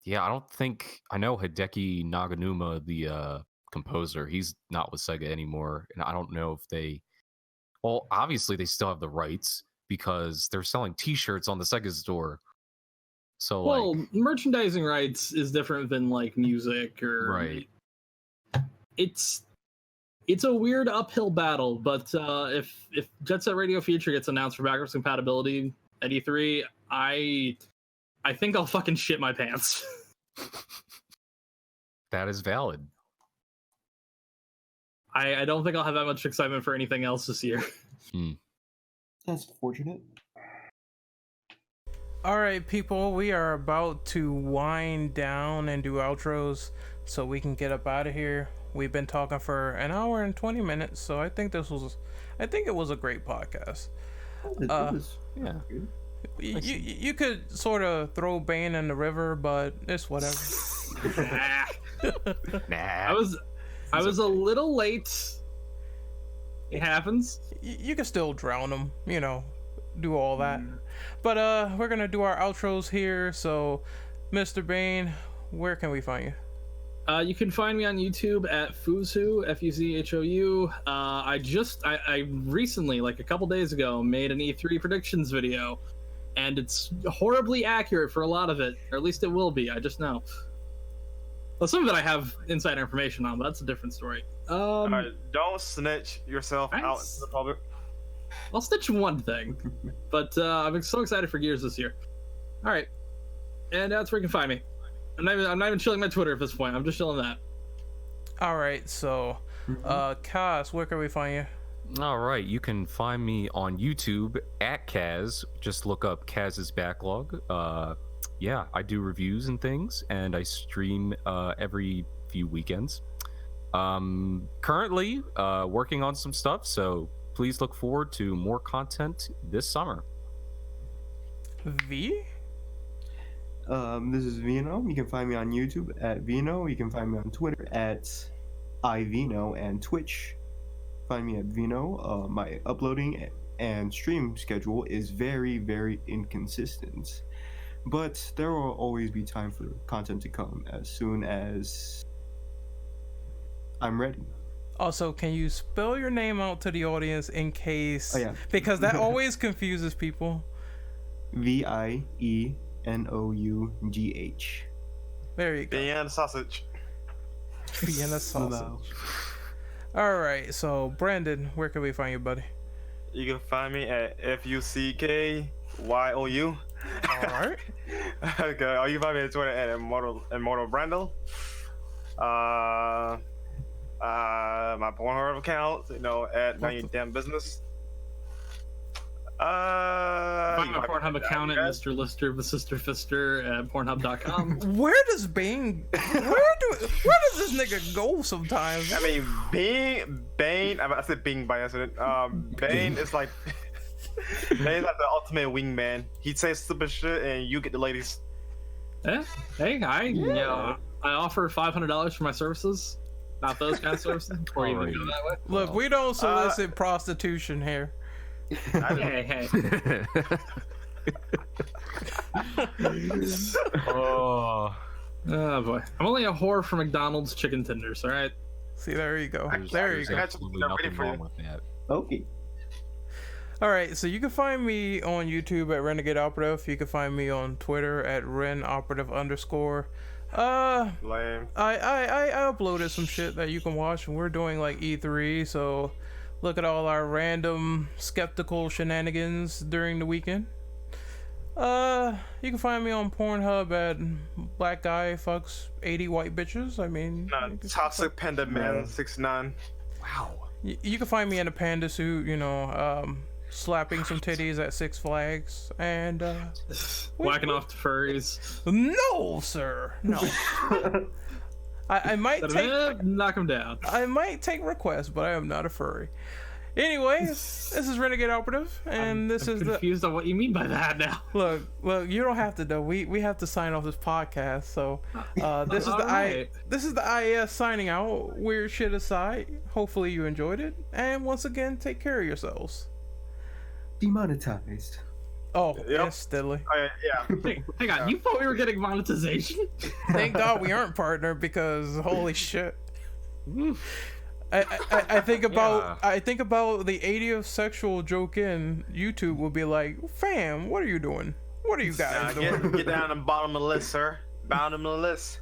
know Hideki Naganuma, the composer, he's not with Sega anymore, and I don't know if obviously they still have the rights because they're selling T-shirts on the Sega store. So merchandising rights is different than like music or right. It's a weird uphill battle, but if Jet Set Radio Future gets announced for backwards compatibility at E3, I think I'll fucking shit my pants. That is valid. I don't think I'll have that much excitement for anything else this year. That's fortunate. All right, people, we are about to wind down and do outros so we can get up out of here. We've been talking for an hour and 20 minutes, so I think it was a great podcast. Yeah. You could sort of throw Bane in the river, but it's whatever. Nah. I was a little late. It happens. You can still drown him, do all that. But we're gonna do our outros here. So, Mr. Bane, where can we find you? You can find me on YouTube at Fuzhou, Fuzhou. I recently, like a couple days ago, made an E3 predictions video, and it's horribly accurate for a lot of it, or at least it will be. I just know. Well, some of it I have insider information on, but that's a different story. Don't snitch yourself out to the public. I'll snitch one thing, but I'm so excited for Gears this year. All right, and that's where you can find me. I'm not even chilling my Twitter at this point. I'm just chilling that. All right, so Kaz, where can we find you? All right, you can find me on YouTube at Kaz. Just look up Kaz's Backlog. Yeah, I do reviews and things, and I stream every few weekends. Currently working on some stuff, so please look forward to more content this summer. V? This is Vino. You can find me on YouTube at Vino. You can find me on Twitter at iVino, and Twitch. Find me at Vino. My uploading and stream schedule is very, very inconsistent, but there will always be time for content to come as soon as I'm ready. Also, can you spell your name out to the audience in case? Oh, yeah. Because that always confuses people. Vienough. There you go. Vienna sausage. Vienna sausage. All right, so Brandon, where can we find you, buddy? You can find me at FUCKYOU. All right. Okay. Or you can find me on Twitter at Immortal Brandel. My Pornhub account, at None Your Damn Business. Find my Pornhub account at Mr. Lister, the Sister Fister at Pornhub.com. Where does this nigga go sometimes? I mean, Bane. I said Bing by accident. Bane is like Bane's like the ultimate wingman. He says stupid shit, and you get the ladies. Hey, I offer $500 for my services. Not those kind of services. Before you even go that way. Look, we don't solicit prostitution here. Hey. Oh boy. I'm only a whore for McDonald's chicken tenders, all right? See, there you go. There's absolutely nothing wrong with that. Okay. All right, so you can find me on YouTube at Renegade Operative. You can find me on Twitter at RenOperative_. Lame. I uploaded some shit that you can watch, and we're doing like E3, so look at all our random skeptical shenanigans during the weekend. You can find me on Pornhub at Black Guy Fucks 80 White Bitches. I mean, Toxic Panda Man 69. Wow. You can find me in a panda suit, slapping some titties at Six Flags and whacking off the furries. No, sir. No. I might take knock them down. I might take requests, but I am not a furry. Anyway, this is Renegade Operative, and this I'm is confused on what you mean by that now. Look, you don't have to though. We have to sign off this podcast. So this is this is the IAS signing out. Weird shit aside. Hopefully you enjoyed it, and once again, take care of yourselves. Demonetized. Oh, Yep. yes, Diddley. Yeah. Hang on, you thought we were getting monetization? Thank God we aren't partnered because holy shit. I think about the 80th sexual joke in YouTube will be like, fam, what are you doing? What are you guys doing? Get down to the bottom of the list, sir. Bottom of the list.